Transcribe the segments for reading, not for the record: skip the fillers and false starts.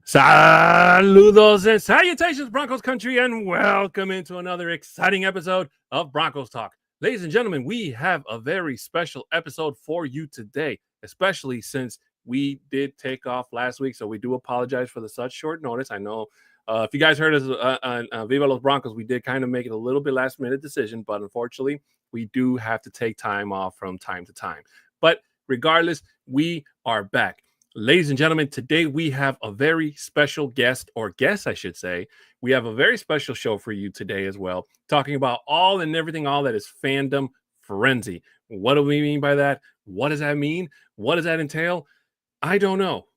Saludos and salutations, Broncos Country, and welcome into another exciting episode of Broncos Talk. Ladies and gentlemen, we have a very special episode for you today, especially since we did take off last week, so we do apologize for the such short notice. I know if you guys heard us on Viva Los Broncos, we did kind of make it a little bit last-minute decision, but unfortunately, we do have to take time off from time to time. But regardless, we are back. Ladies and gentlemen, today we have a very special guest, or guest, I should say. We have a very special show for you today as well, talking about all and everything, all that is fandom frenzy. What do we mean by that? What does that mean? What does that entail? I don't know.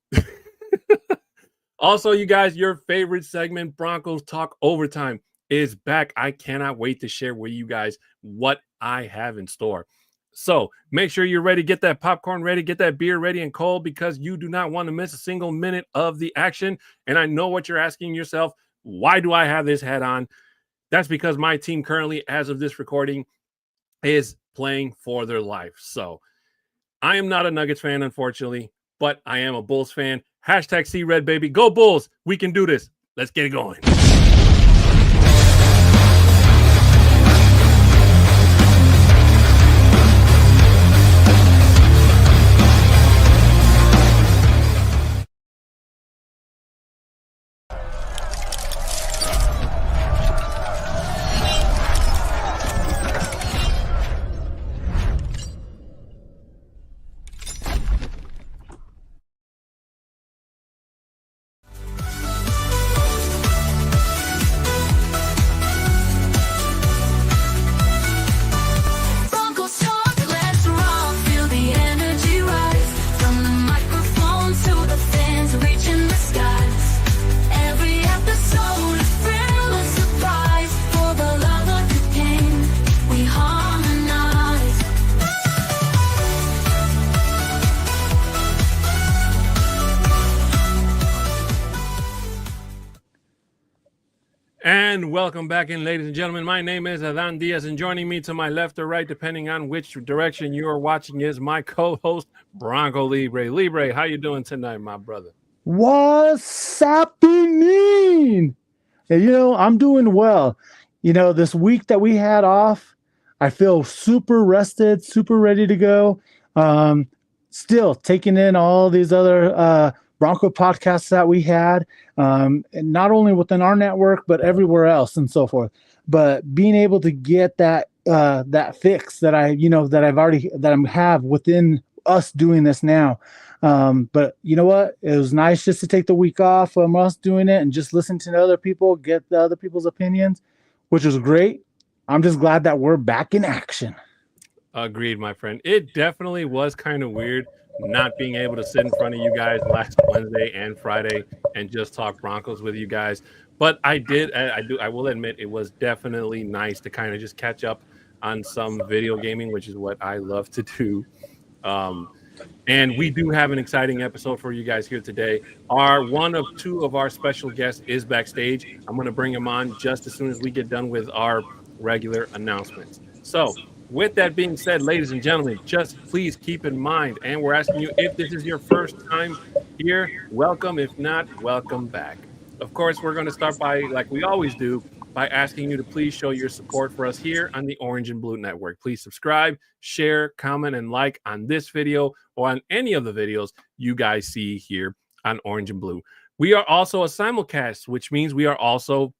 Also, you guys, your favorite segment, Broncos Talk Overtime, is back. I cannot wait to share with you guys what I have in store. So make sure you're ready, get that popcorn ready, get that beer ready and cold, because you do not want to miss a single minute of the action. And I know what you're asking yourself. Why do I have this hat on? That's because my team currently, as of this recording, is playing for their life. So I am not a Nuggets fan, unfortunately, but I am a Bulls fan. Hashtag See Red, baby. Go Bulls. We can do this. Let's get it going. And welcome back in, ladies and gentlemen. My name is Adan Diaz, and joining me to my left or right, depending on which direction you are watching, is my co-host, Bronco Libre. Libre, how you doing tonight, my brother? What's happening? I'm doing well. This week that we had off, I feel super rested, super ready to go. Still taking in all these other Bronco podcasts that we had, and not only within our network, but everywhere else and so forth. But being able to get that fix that I have within us doing this now. But you know what? It was nice just to take the week off from us doing it and just listen to other people, get the other people's opinions, which was great. I'm just glad that we're back in action. Agreed, my friend. It definitely was kind of weird not being able to sit in front of you guys last Wednesday and Friday and just talk Broncos with you guys. But I will admit it was definitely nice to kind of just catch up on some video gaming, which is what I love to do. And we do have an exciting episode for you guys here today. One of two of our special guests is backstage. I'm going to bring him on just as soon as we get done with our regular announcements. So with that being said, ladies and gentlemen, just please keep in mind, and we're asking you, if this is your first time here, welcome. If not, welcome back. Of course, we're going to start by, like we always do, by asking you to please show your support for us here on the Orange and Blue Network. Please subscribe, share, comment, and like on this video or on any of the videos you guys see here on Orange and Blue. We are also a simulcast, which means we are also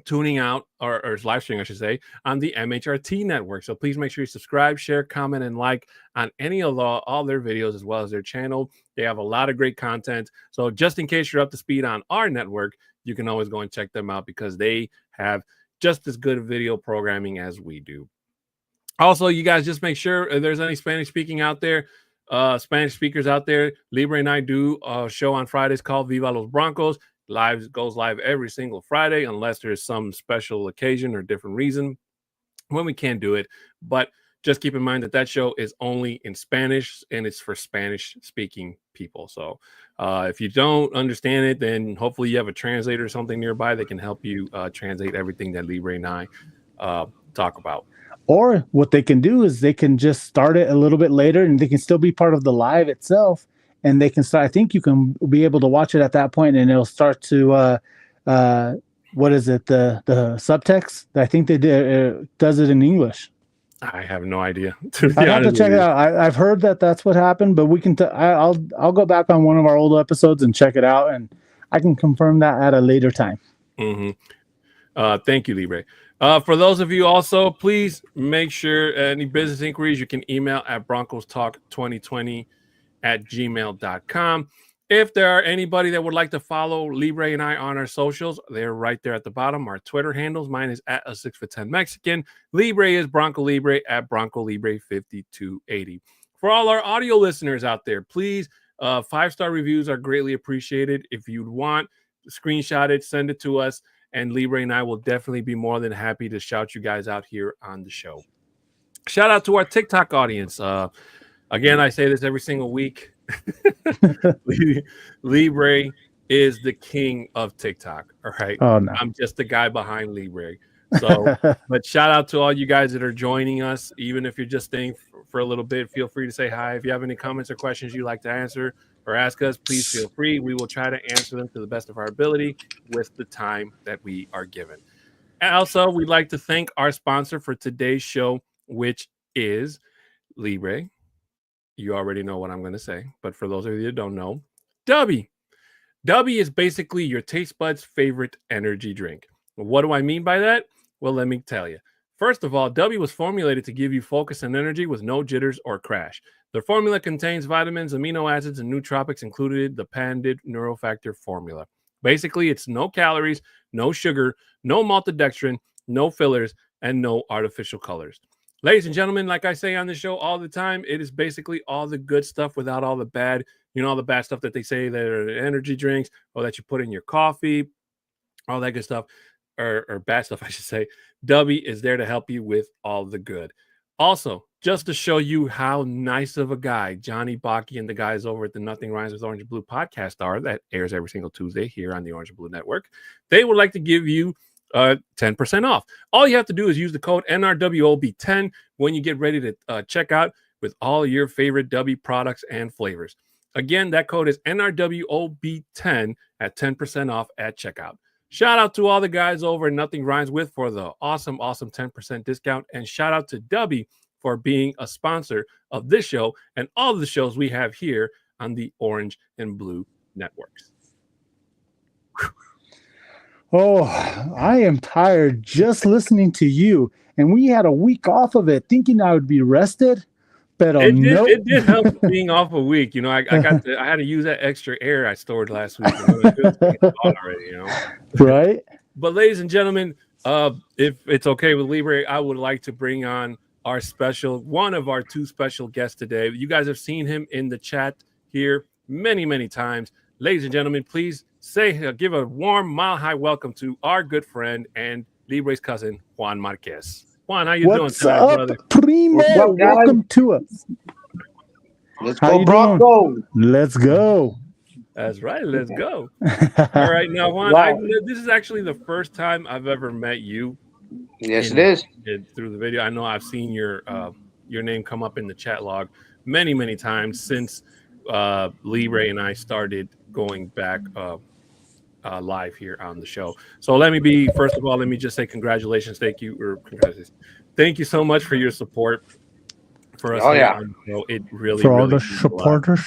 tuning out or live streaming, I should say, on the MHRT network. So please make sure you subscribe, share, comment, and like on any of all their videos, as well as their channel. They have a lot of great content. So just in case you're up to speed on our network, you can always go and check them out, because they have just as good video programming as we do. Also, you guys just make sure if there's any Spanish speakers out there, Libre and I do a show on Fridays called Viva Los Broncos. Goes live every single Friday, unless there's some special occasion or different reason when we can't do it. But just keep in mind that show is only in Spanish, and it's for Spanish-speaking people. So if you don't understand it, then hopefully you have a translator or something nearby that can help you translate everything that Libre and I talk about. Or what they can do is they can just start it a little bit later, and they can still be part of the live itself, and they can start. I think you can be able to watch it at that point, and it'll start to what is it, the subtext? I think they did does it in English. I have no idea. To be I'd have to honest check with it you. out. I've heard that that's what happened, but we can. I'll go back on one of our old episodes and check it out, and I can confirm that at a later time. Thank you, Libre. For those of you also, please make sure any business inquiries you can email at Broncos Talk 2020 at gmail.com. If there are anybody that would like to follow Libre and I on our socials, they're right there at the bottom. Our Twitter handles, mine is at a 6'10" Mexican. Libre is Bronco Libre at Bronco Libre 5280. For all our audio listeners out there, please, 5-star reviews are greatly appreciated. If you'd want, screenshot it, send it to us, and Libre and I will definitely be more than happy to shout you guys out here on the show. Shout out to our TikTok audience. Again, I say this every single week. Libre is the king of TikTok. All right. Oh, no. I'm just the guy behind Libre. So, but shout out to all you guys that are joining us. Even if you're just staying for a little bit, feel free to say hi. If you have any comments or questions you'd like to answer or ask us, please feel free. We will try to answer them to the best of our ability with the time that we are given. And also, we'd like to thank our sponsor for today's show, which is Libre. You already know what I'm going to say, but for those of you that don't know, Dubby. Dubby is basically your taste buds' favorite energy drink. What do I mean by that? Well, let me tell you. First of all, Dubby was formulated to give you focus and energy with no jitters or crash. The formula contains vitamins, amino acids, and nootropics, included the patented Neurofactor formula. Basically, it's no calories, no sugar, no maltodextrin, no fillers, and no artificial colors. Ladies and gentlemen, like I say on the show all the time, it is basically all the good stuff without all the bad, all the bad stuff that they say that are energy drinks or that you put in your coffee, all that good stuff, or bad stuff, I should say. Dubby is there to help you with all the good. Also, just to show you how nice of a guy Johnny Baki and the guys over at the Nothing Rhymes with Orange and Blue podcast are, that airs every single Tuesday here on the Orange and Blue Network, they would like to give you 10% off. All you have to do is use the code NRWOB10 when you get ready to check out with all your favorite Dubby products and flavors. Again, that code is NRWOB10 at 10% off at checkout. Shout out to all the guys over at Nothing Rhymes With for the awesome 10% discount. And shout out to Dubby for being a sponsor of this show and all of the shows we have here on the Orange and Blue networks. Oh, I am tired just listening to you. And we had a week off of it, thinking I would be rested. But nope. It did help being off a week. I had to use that extra air I stored last week. It was already, Right. But ladies and gentlemen, if it's okay with Libre, I would like to bring on one of our two special guests today. You guys have seen him in the chat here many, many times. Ladies and gentlemen, please give a warm, mile-high welcome to our good friend and Libre's cousin, Juan Marquez. Juan, how you doing tonight, brother? Primo? What's up, guys? Welcome to us. Let's go, Broncos. Let's go. That's right. Let's go. All right. Now, Juan, this is actually the first time I've ever met you. Yes, it is. Through the video. I know I've seen your name come up in the chat log many, many times since Libre and I started going back live here on the show. So first of all, let me just say congratulations. Thank you so much for your support for us. Oh, yeah. On the show. It really, for all really the supporters.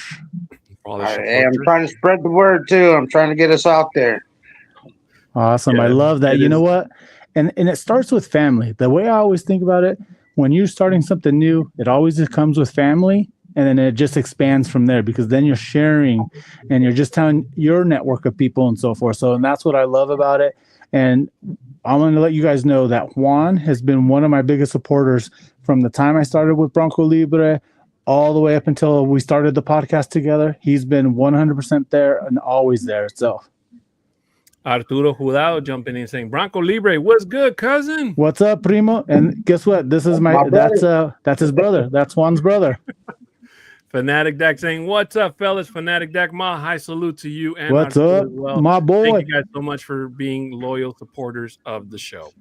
I'm trying to spread the word too. I'm trying to get us out there. Awesome. I love that. You know what? And it starts with family. The way I always think about it, when you're starting something new, it always just comes with family. And then it just expands from there, because then you're sharing and you're just telling your network of people and so forth. So, and that's what I love about it. And I'm going to let you guys know that Juan has been one of my biggest supporters from the time I started with Bronco Libre all the way up until we started the podcast together. He's been 100% there and always there. So Arturo Judao jumping in saying, Bronco Libre, what's good, cousin? What's up, primo? And guess what? This is that's his brother. That's Juan's brother. Fanatic Dak saying, what's up, fellas? Fanatic Dak, my high salute to you. And what's up, my boy? Thank you guys so much for being loyal supporters of the show.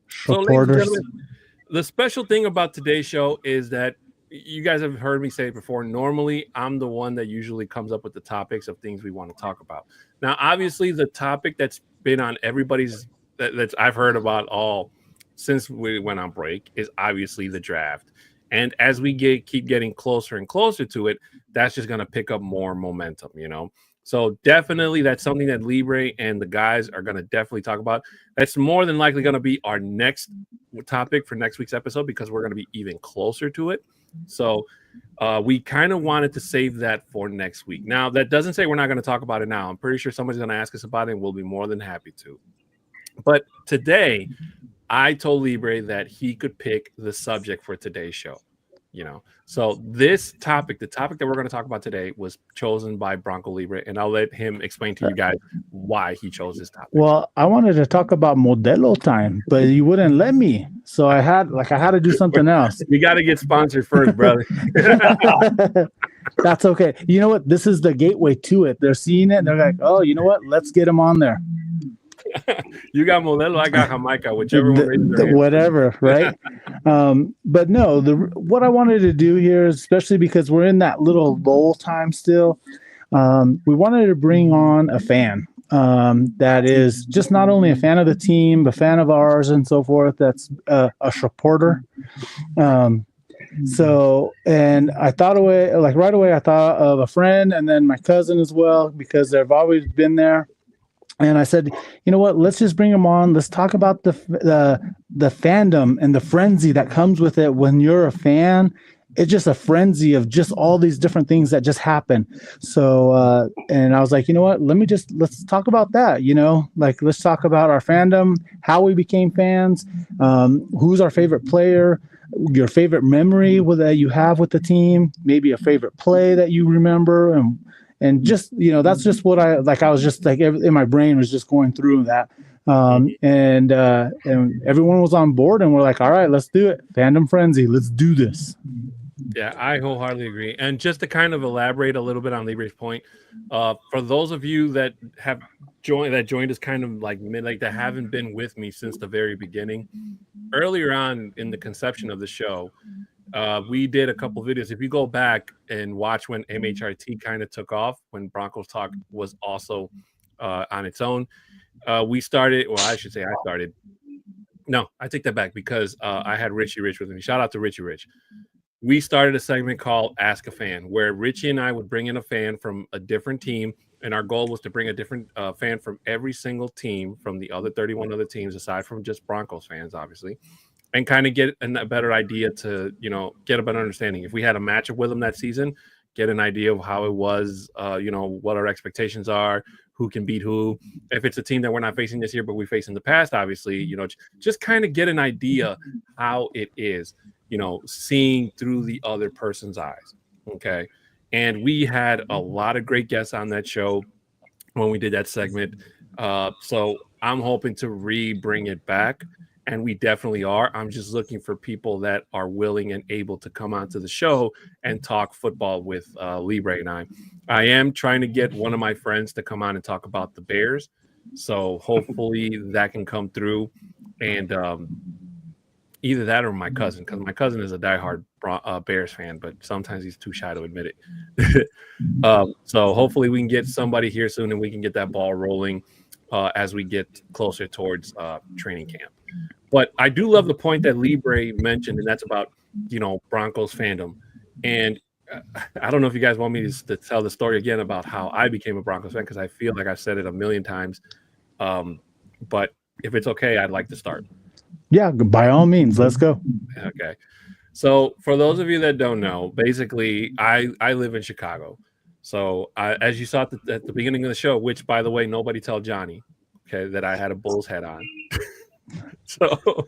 Supporters. So, ladies and gentlemen, the special thing about today's show is that you guys have heard me say it before. Normally, I'm the one that usually comes up with the topics of things we want to talk about. Now, obviously, the topic that's been on everybody's that's I've heard about all since we went on break is obviously the draft. And as we keep getting closer and closer to it, that's just going to pick up more momentum, you know. So definitely, that's something that Libre and the guys are going to definitely talk about. That's more than likely going to be our next topic for next week's episode because we're going to be even closer to it. So we kind of wanted to save that for next week. Now, that doesn't say we're not going to talk about it now. I'm pretty sure somebody's going to ask us about it, and we'll be more than happy to. But today, I told Libre that he could pick the subject for today's show. You know, so this topic, the topic that we're going to talk about today, was chosen by Bronco Libre, and I'll let him explain to you guys why he chose this topic. Well, I wanted to talk about Modelo time, but you wouldn't let me, so I had to do something else. We got to get sponsored first, brother. That's okay. You know what? This is the gateway to it. They're seeing it, and they're like, "Oh, you know what? Let's get him on there." You got Modelo, I got Jamaica, whichever one. Whatever, right? But no, what I wanted to do here, especially because we're in that little lull time still, we wanted to bring on a fan that is just not only a fan of the team, a fan of ours and so forth. That's a supporter. So, and I thought right away, I thought of a friend and then my cousin as well, because they've always been there. And I said, you know what? Let's just bring them on. Let's talk about the fandom and the frenzy that comes with it when you're a fan. It's just a frenzy of just all these different things that just happen. So, and I was like, you know what? Let's talk about that. You know, like let's talk about our fandom, how we became fans, who's our favorite player, your favorite memory that you have with the team, maybe a favorite play that you remember, and just, you know, that's just what I was just like in my brain was just going through that. And everyone was on board and we're like, all right, let's do it. Fandom frenzy. Let's do this. Yeah, I wholeheartedly agree. And just to kind of elaborate a little bit on Libre's point, for those of you that have joined us kind of like that haven't been with me since the very beginning, earlier on in the conception of the show, we did a couple videos. If you go back and watch when MHRT kind of took off, when Broncos Talk was also on its own, we started. Well, I should say I started. No, I take that back because I had Richie Rich with me. Shout out to Richie Rich. We started a segment called Ask a Fan, where Richie and I would bring in a fan from a different team, and our goal was to bring a different fan from every single team from the other 31 other teams, aside from just Broncos fans, obviously, and kind of get a better idea to, you know, get a better understanding. If we had a matchup with them that season, get an idea of how it was, you know, what our expectations are, who can beat who. If it's a team that we're not facing this year, but we faced in the past, obviously, you know, just kind of get an idea how it is, you know, seeing through the other person's eyes. Okay. And we had a lot of great guests on that show when we did that segment. So I'm hoping to bring it back. And we definitely are. I'm just looking for people that are willing and able to come onto the show and talk football with Libre and I. I am trying to get one of my friends to come on and talk about the Bears. So hopefully that can come through. And either that or my cousin, because my cousin is a diehard Bears fan, but sometimes he's too shy to admit it. So hopefully we can get somebody here soon and we can get that ball rolling as we get closer towards training camp. But I do love the point that Libre mentioned, and that's about, you know, Broncos fandom. And I don't know if you guys want me to tell the story again about how I became a Broncos fan, because I feel like I've said it a million times. But if it's okay, I'd like to start. Yeah, by all means, let's go. Okay. So for those of you that don't know, basically, I live in Chicago. So as you saw at the beginning of the show, which, by the way, nobody tell Johnny, okay, that I had a Bulls hat on. So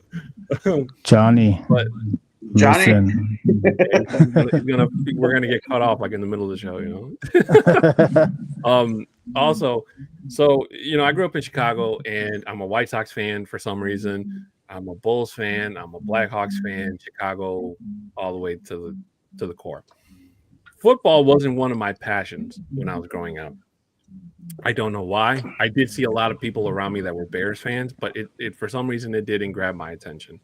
Johnny, listen. we're gonna get cut off like in the middle of the show, you know. Also, so you know, I grew up in Chicago, and I'm a White Sox fan for some reason. I'm a Bulls fan. I'm a Blackhawks fan. Chicago, all the way to the core. Football wasn't one of my passions when I was growing up. I don't know why. I did see a lot of people around me that were Bears fans, but it for some reason it didn't grab my attention.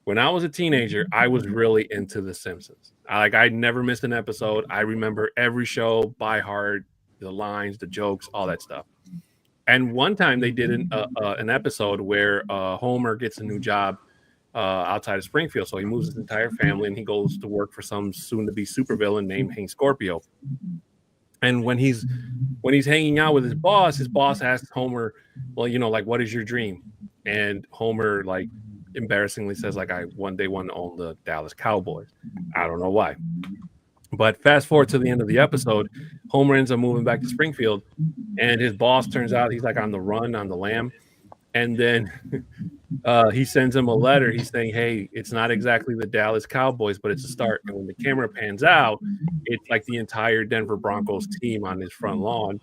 when I was a teenager, I was really into The Simpsons. I'd never missed an episode. I remember every show by heart, the lines, the jokes, all that stuff. And one time they did an episode where Homer gets a new job outside of Springfield. So he moves his entire family and he goes to work for some soon-to-be supervillain named Hank Scorpio. And when he's hanging out with his boss asks Homer, well, like, what is your dream? And Homer, like, embarrassingly says, like, I one day want to own the Dallas Cowboys. I don't know why. But fast forward to the end of the episode, Homer ends up moving back to Springfield, and his boss turns out he's like on the run, on the lam. And then he sends him a letter. He's saying, hey, it's not exactly the Dallas Cowboys, but it's a start. And when the camera pans out, it's like the entire Denver Broncos team on his front lawn.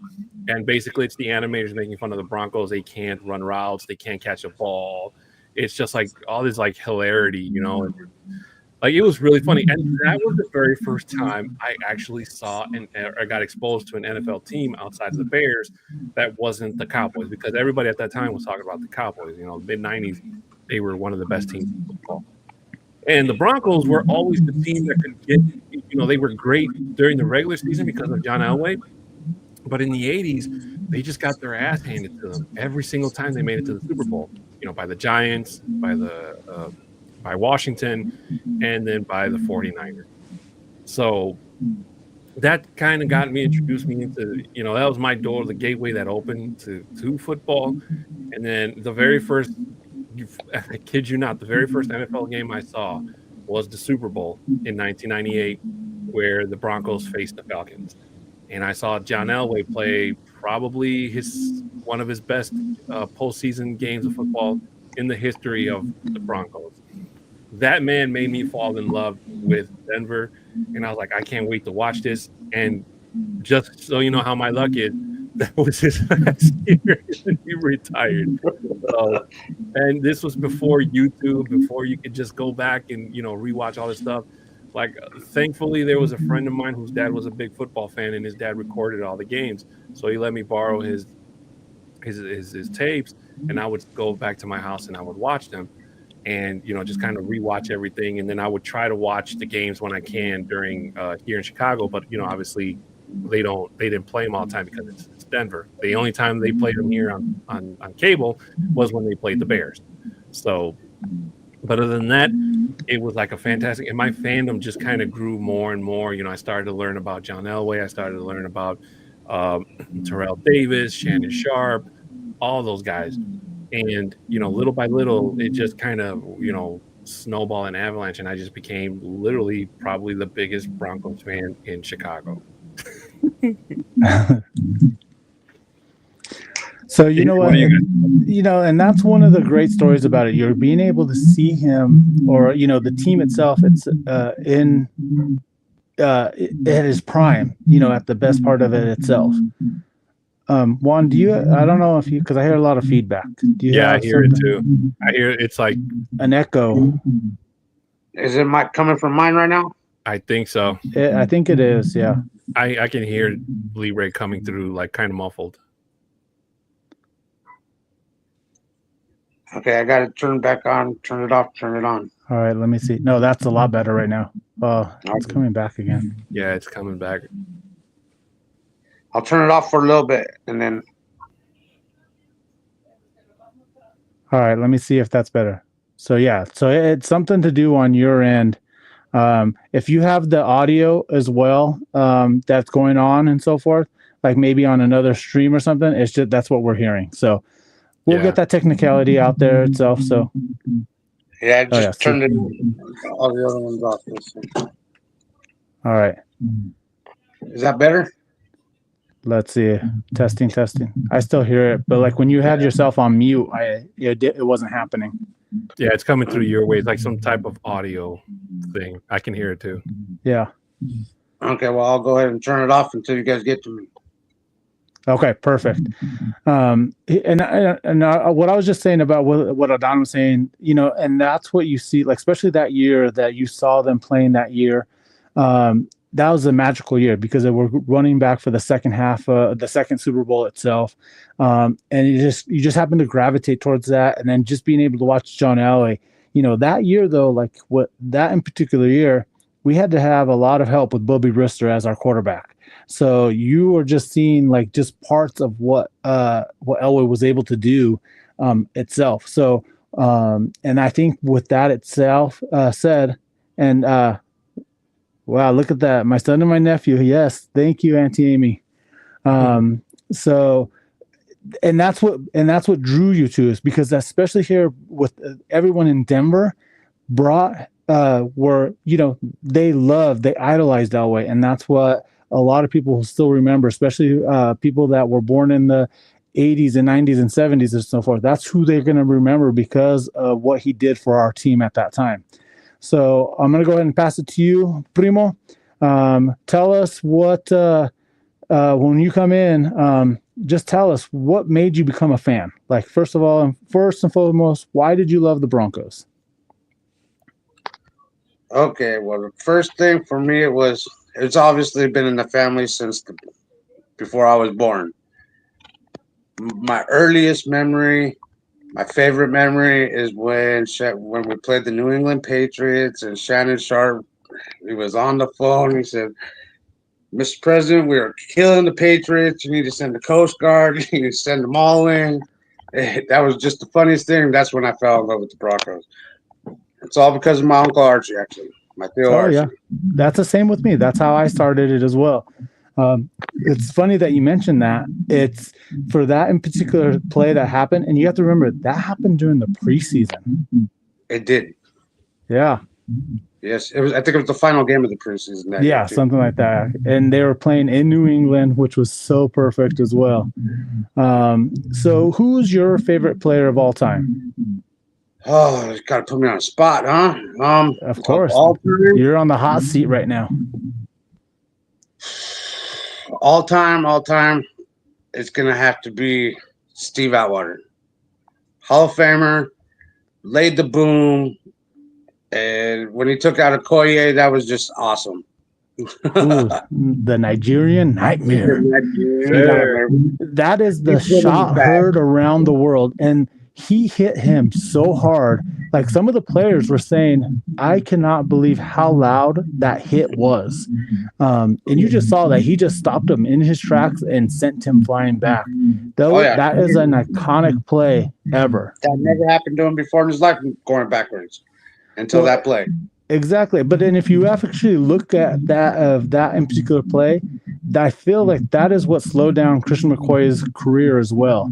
And basically it's the animators making fun of the Broncos. They can't run routes. They can't catch a ball. It's just like all this like hilarity, Like, it was really funny. And that was the very first time I actually saw and I got exposed to an NFL team outside of the Bears that wasn't the Cowboys, because everybody at that time was talking about the Cowboys. The mid-90s, they were one of the best teams in football. And the Broncos were always the team that could get, they were great during the regular season because of John Elway. But in the 80s, they just got their ass handed to them every single time they made it to the Super Bowl, by the Giants, by Washington, and then by the 49ers. So that kind of introduced me into, that was my door, the gateway that opened to football. And then the very first, I kid you not, the very first NFL game I saw was the Super Bowl in 1998, where the Broncos faced the Falcons. And I saw John Elway play probably one of his best postseason games of football in the history of the Broncos. That man made me fall in love with Denver, and I was like, I can't wait to watch this. And just so you know how my luck is, that was his last year, and he retired. So, and this was before YouTube, before you could just go back and rewatch all this stuff. Like, thankfully, there was a friend of mine whose dad was a big football fan, and his dad recorded all the games, so he let me borrow his tapes, and I would go back to my house and I would watch them. And just kind of rewatch everything, and then I would try to watch the games when I can during here in Chicago. But obviously they didn't play them all the time because it's Denver. The only time they played them here on cable was when they played the Bears. So, but other than that, it was like a fantastic. And my fandom just kind of grew more and more. I started to learn about John Elway. I started to learn about Terrell Davis, Shannon Sharp, all those guys. And, little by little, it just kind of, snowball and avalanche. And I just became literally probably the biggest Broncos fan in Chicago. So, and that's one of the great stories about it. You're being able to see him, or, the team itself, it's at his prime, at the best part of it itself. Juan, I don't know if because I hear a lot of feedback. I hear it too. I hear it's like an echo. Is it coming from mine right now? I think so. I think it is. Yeah. I can hear Lee Ray coming through, like, kind of muffled. Okay, I got it turned back on, turn it off, turn it on. All right, let me see. No, that's a lot better right now. Oh, it's coming back again. Yeah, it's coming back. I'll turn it off for a little bit, and then. All right, let me see if that's better. So yeah, so it's something to do on your end. If you have the audio as well, that's going on and so forth, like maybe on another stream or something, it's just that's what we're hearing. So we'll get that technicality out there itself. So yeah, I just turned all the other ones off. All right. Is that better? Let's see. Testing. I still hear it, but like when you had yourself on mute, it wasn't happening. Yeah, it's coming through your way. It's like some type of audio thing. I can hear it too. Yeah. Okay, well, I'll go ahead and turn it off until you guys get to me. Okay, perfect. And what I was just saying about what Adon was saying, and that's what you see, like especially that year that you saw them playing that year. That was a magical year because they were running back for the second half, the second Super Bowl itself, and you just happen to gravitate towards that, and then just being able to watch John Elway, That year though, like what that in particular year, we had to have a lot of help with Bobby Brister as our quarterback. So you were just seeing like just parts of what Elway was able to do itself. So and I think with that itself said, and wow, look at that, my son and my nephew. Yes, thank you, Auntie Amy. So and that's what drew you to us, because especially here with everyone in Denver brought they idolized Elway, and that's what a lot of people will still remember, especially people that were born in the 80s and 90s and 70s and so forth. That's who they're going to remember because of what he did for our team at that time. So I'm going to go ahead and pass it to you, Primo. Tell us what when you come in, just tell us what made you become a fan. Like, first and foremost, why did you love the Broncos? Okay, well, the first thing for me, it's obviously been in the family since before I was born. My earliest memory, my favorite memory, is when we played the New England Patriots and Shannon Sharp. He was on the phone. He said, "Mr. President, we are killing the Patriots. You need to send the Coast Guard. You need to send them all in." That was just the funniest thing. That's when I fell in love with the Broncos. It's all because of my Uncle Archie, actually. My Theo Archie. Yeah. That's the same with me. That's how I started it as well. It's funny that you mentioned that. It's for that in particular play that happened, and you have to remember that happened during the preseason. It did. Yeah. Yes, it was. I think it was the final game of the preseason. Yeah, something like that. And they were playing in New England, which was so perfect as well. So who's your favorite player of all time? Oh, you got to put me on a spot, huh? Of course. You're on the hot seat right now. All time, it's going to have to be Steve Atwater. Hall of Famer, laid the boom, and when he took out Okoye, that was just awesome. Ooh, the Nigerian Nightmare. That is the shot heard around the world, and he hit him so hard. Like, some of the players were saying, I cannot believe how loud that hit was. And you just saw that he just stopped him in his tracks and sent him flying back. That is an iconic play ever. That never happened to him before in his life, going backwards until that play. Exactly. But then if you actually look at that in particular play, I feel like that is what slowed down Christian McCoy's career as well.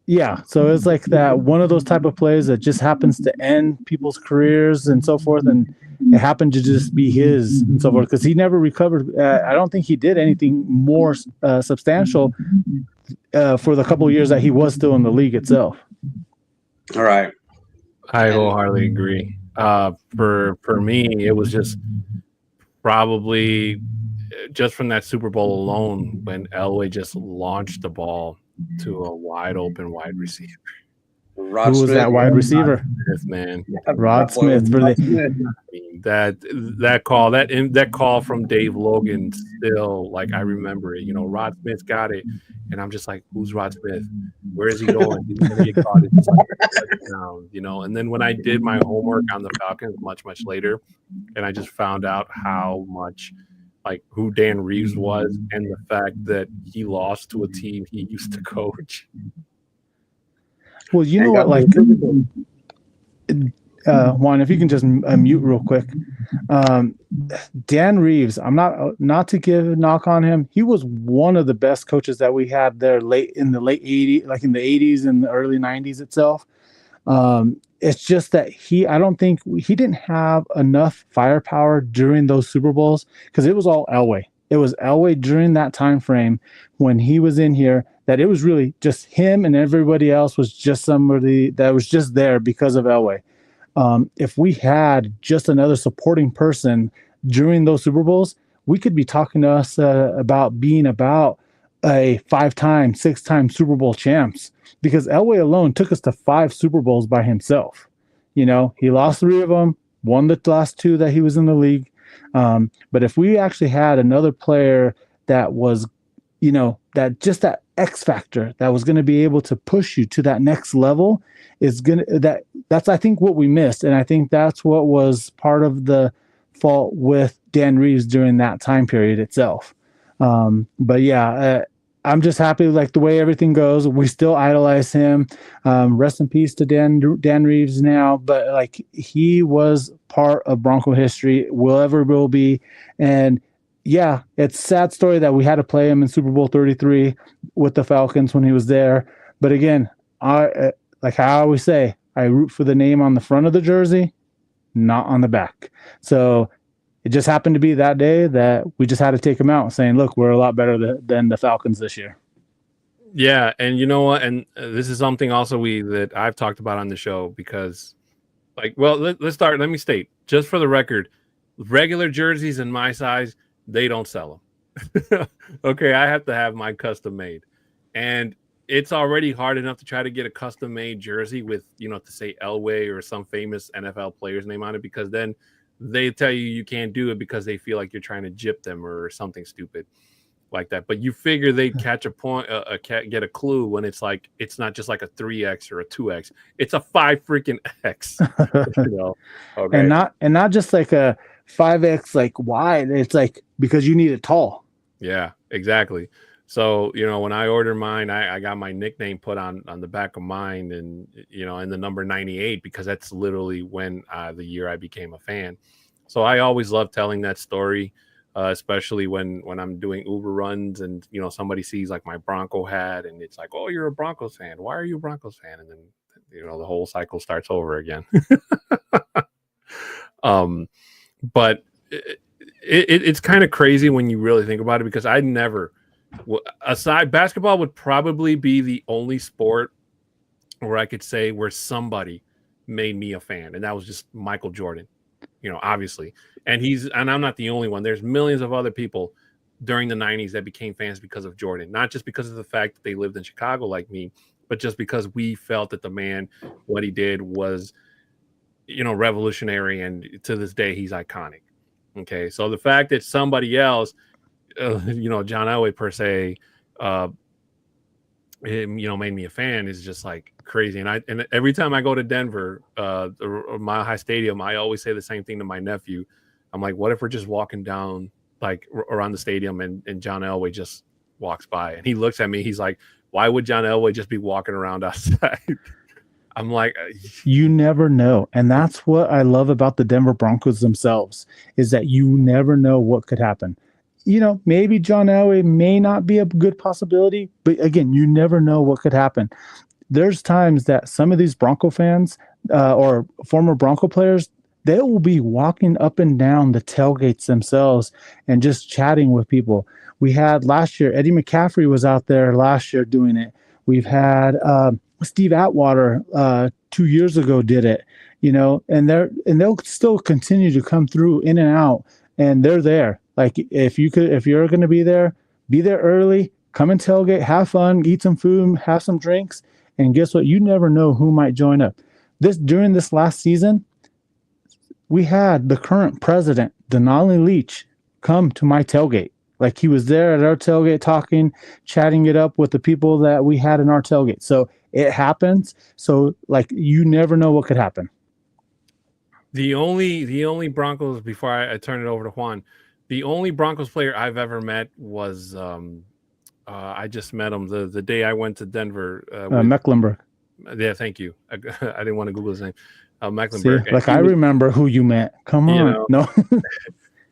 Yeah, so it's like that one of those type of plays that just happens to end people's careers and so forth, and it happened to just be his and so forth, because he never recovered. I don't think he did anything more substantial for the couple of years that he was still in the league itself. All right. I wholeheartedly agree. For me, it was just probably just from that Super Bowl alone when Elway just launched the ball to a wide open wide receiver. Who was that wide receiver? Rod Smith, man. Rod Smith. That call from Dave Logan, still, like, I remember it. Rod Smith got it, and I'm just like, who's Rod Smith? Where is he going? He's gonna get caught. And then when I did my homework on the Falcons much later, and I just found out how much, like, who Dan Reeves was, and the fact that he lost to a team he used to coach. Well, you know what, like, Juan, if you can just mute real quick. Dan Reeves, I'm not to give a knock on him. He was one of the best coaches that we had there in the late 80s, like in the 80s and the early 90s itself. It's just that I don't think he didn't have enough firepower during those Super Bowls, because it was all Elway. It was Elway during that time frame when he was in here, that it was really just him, and everybody else was just somebody that was just there because of Elway. If we had just another supporting person during those Super Bowls, we could be talking to us about being about a 5-time, 6-time Super Bowl champs, because Elway alone took us to 5 Super Bowls by himself. He lost 3 of them, won the last 2 that he was in the league. But if we actually had another player that was, that X factor that was going to be able to push you to that next level that's I think what we missed, and I think that's what was part of the fault with Dan Reeves during that time period itself. But yeah, I'm just happy like the way everything goes. We still idolize him. Rest in peace to Dan Reeves now, but like he was part of Bronco history, will be, and yeah, it's a sad story that we had to play him in Super Bowl 33 with the Falcons when he was there. But again, like I always say, I root for the name on the front of the jersey, not on the back. So it just happened to be that day that we just had to take him out, saying, look, we're a lot better than the Falcons this year. Yeah, and you know what? And this is something also that I've talked about on the show because, like, well, let's start. Let me state, just for the record, regular jerseys in my size, they don't sell them. Okay, I have to have mine custom made, and it's already hard enough to try to get a custom made jersey with, to say Elway or some famous NFL player's name on it, because then they tell you can't do it because they feel like you're trying to gyp them or something stupid like that. But you figure they'd catch a point, get a clue when it's like, it's not just like a 3X or a 2X, it's a 5 freaking X. Okay. And not just like a 5X like wide. It's like because you need it tall. Yeah, exactly. So, when I ordered mine, I got my nickname put on the back of mine, and, and the number 98, because that's literally when the year I became a fan. So I always love telling that story, especially when I'm doing Uber runs and, somebody sees like my Bronco hat and it's like, oh, you're a Broncos fan. Why are you a Broncos fan? And then, the whole cycle starts over again. But it's kind of crazy when you really think about it, because I never, aside, basketball would probably be the only sport where I could say where somebody made me a fan, and that was just Michael Jordan, obviously. And I'm not the only one. There's millions of other people during the 90s that became fans because of Jordan, not just because of the fact that they lived in Chicago like me, but just because we felt that the man, what he did was, revolutionary, and to this day he's iconic. Okay, so the fact that somebody else, John Elway per se, made me a fan is just like crazy. And every time I go to Denver, Mile High Stadium, I always say the same thing to my nephew. I'm like, what if we're just walking down like around the stadium and John Elway just walks by, and he looks at me, he's like, why would John Elway just be walking around outside? I'm like, you never know. And that's what I love about the Denver Broncos themselves, is that you never know what could happen. Maybe John Elway may not be a good possibility, but again, you never know what could happen. There's times that some of these Bronco fans or former Bronco players, they will be walking up and down the tailgates themselves and just chatting with people. We had last year, Eddie McCaffrey was out there last year doing it. We've had Steve Atwater 2 years ago did it, and they'll still continue to come through in and out, and they're there. Like if you're going to be there early, come and tailgate, have fun, eat some food, have some drinks, and guess what? You never know who might join up. During this last season, we had the current president, Denali Leach, come to my tailgate. Like he was there at our tailgate talking, chatting it up with the people that we had in our tailgate. So it happens. So like you never know what could happen. The only Broncos, before I turn it over to Juan, the only Broncos player I've ever met was I just met him the day I went to Denver. Mecklenburg. Yeah, thank you. I didn't want to Google his name. Mecklenburg. See, like I remember who you met. Come on, no.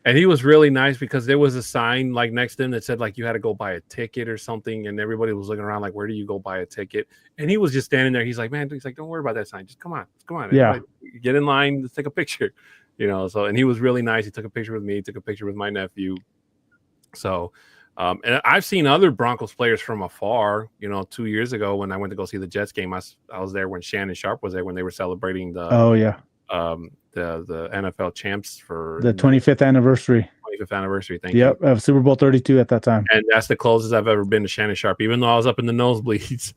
And he was really nice because there was a sign like next to him that said like you had to go buy a ticket or something, and everybody was looking around like, where do you go buy a ticket? And he was just standing there. He's like, don't worry about that sign. Just come on. Yeah. Get in line. Let's take a picture. So, and he was really nice. He took a picture with me, took a picture with my nephew. So, and I've seen other Broncos players from afar. 2 years ago when I went to go see the Jets game, I was there when Shannon Sharp was there when they were celebrating the NFL champs for the 25th anniversary. 25th anniversary. Thank you. Yep, of Super Bowl 32 at that time. And that's the closest I've ever been to Shannon Sharp, even though I was up in the nosebleeds.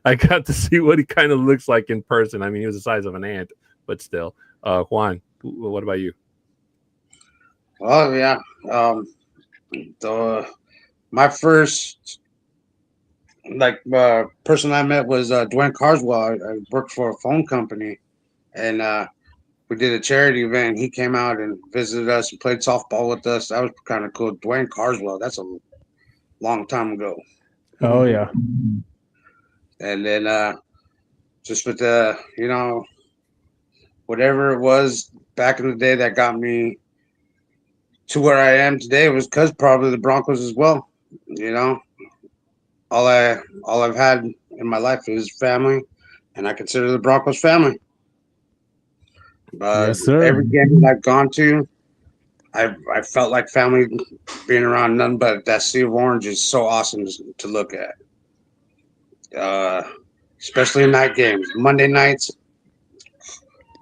I got to see what he kind of looks like in person. I mean, he was the size of an ant, but still. Juan, what about you? Oh yeah. My first like person I met was Dwayne Carswell. I worked for a phone company, and we did a charity event. He came out and visited us and played softball with us. That was kind of cool. Dwayne Carswell. That's a long time ago. Oh yeah. And then just with the whatever it was back in the day that got me to where I am today was because probably the Broncos as well. You know, all I've had in my life is family, and I consider the Broncos family. Yes, sir. Every game that I've gone to, I felt like family being around none but that sea of orange is so awesome to look at. Uh, Especially in night games, Monday nights.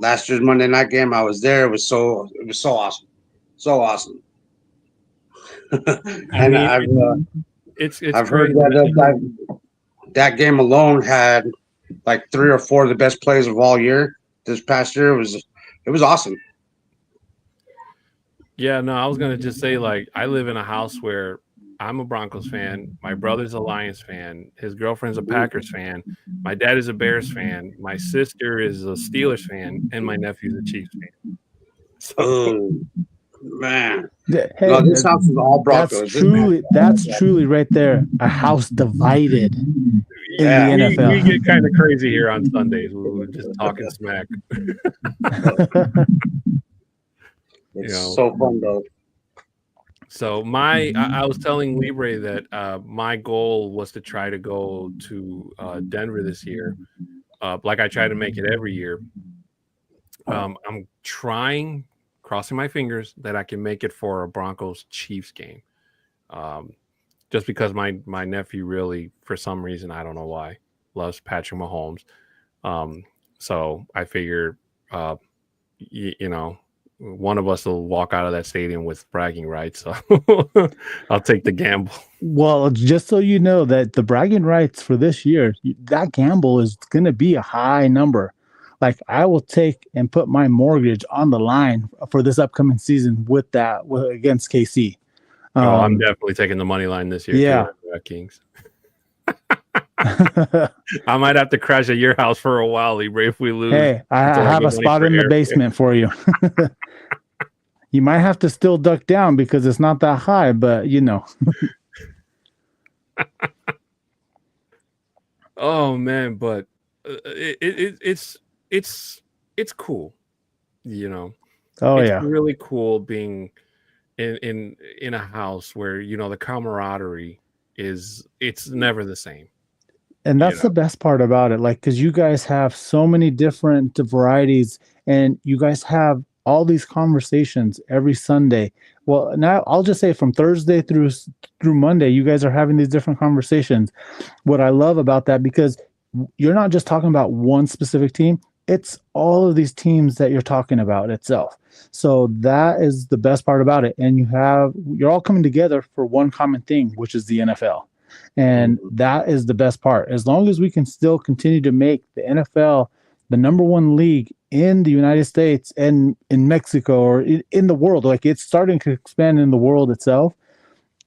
Last year's Monday night game, I was there. It was so awesome, so awesome. I And mean, it's I've heard crazy. that game alone had like three or four of the best plays of all year. This past year it was awesome. Yeah, no, I was gonna just say like I live in a house where I'm a Broncos fan, my brother's a Lions fan, his girlfriend's a Packers fan, my dad is a Bears fan, my sister is a Steelers fan, and my nephew's a Chiefs fan. So Oh man, Hey, no, this house is all Broncos. that's truly right there a house divided in the Yeah, we NFL. get kind of crazy here on Sundays. We're just talking smack, you it's know. so fun though. So I was telling Libre that my goal was to try to go to Denver this year, like I try to make it every year. I'm trying, crossing my fingers, that I can make it for a Broncos Chiefs game. Um, just because my nephew really, for some reason, I don't know why, loves Patrick Mahomes. So I figure, uh, you know, one of us will walk out of that stadium with bragging rights. So I'll take the gamble. Well, just so you know that the bragging rights for this year, that gamble is going to be a high number. Like I will take and put my mortgage on the line for this upcoming season against KC. Oh, I'm definitely taking the money line this year Yeah. too. Kings. I might have to crash at your house for a while, Libre, if we lose. Hey, I have a spot in the basement for you. You might have to still duck down because it's not that high, but you know. Oh man, but it's cool, you know. Oh It's yeah. really cool being in a house where the camaraderie it's never the same. And that's the best part about it. Like, because you guys have so many different varieties and you guys have all these conversations every Sunday. Well, now I'll just say from Thursday through Monday, you guys are having these different conversations. What I love about that, because you're not just talking about one specific team, it's all of these teams that you're talking about itself. So that is the best part about it. And you're all coming together for one common thing, which is the NFL. And that is the best part. As long as we can still continue to make the NFL the number one league in the United States and in Mexico or in the world, like it's starting to expand in the world itself,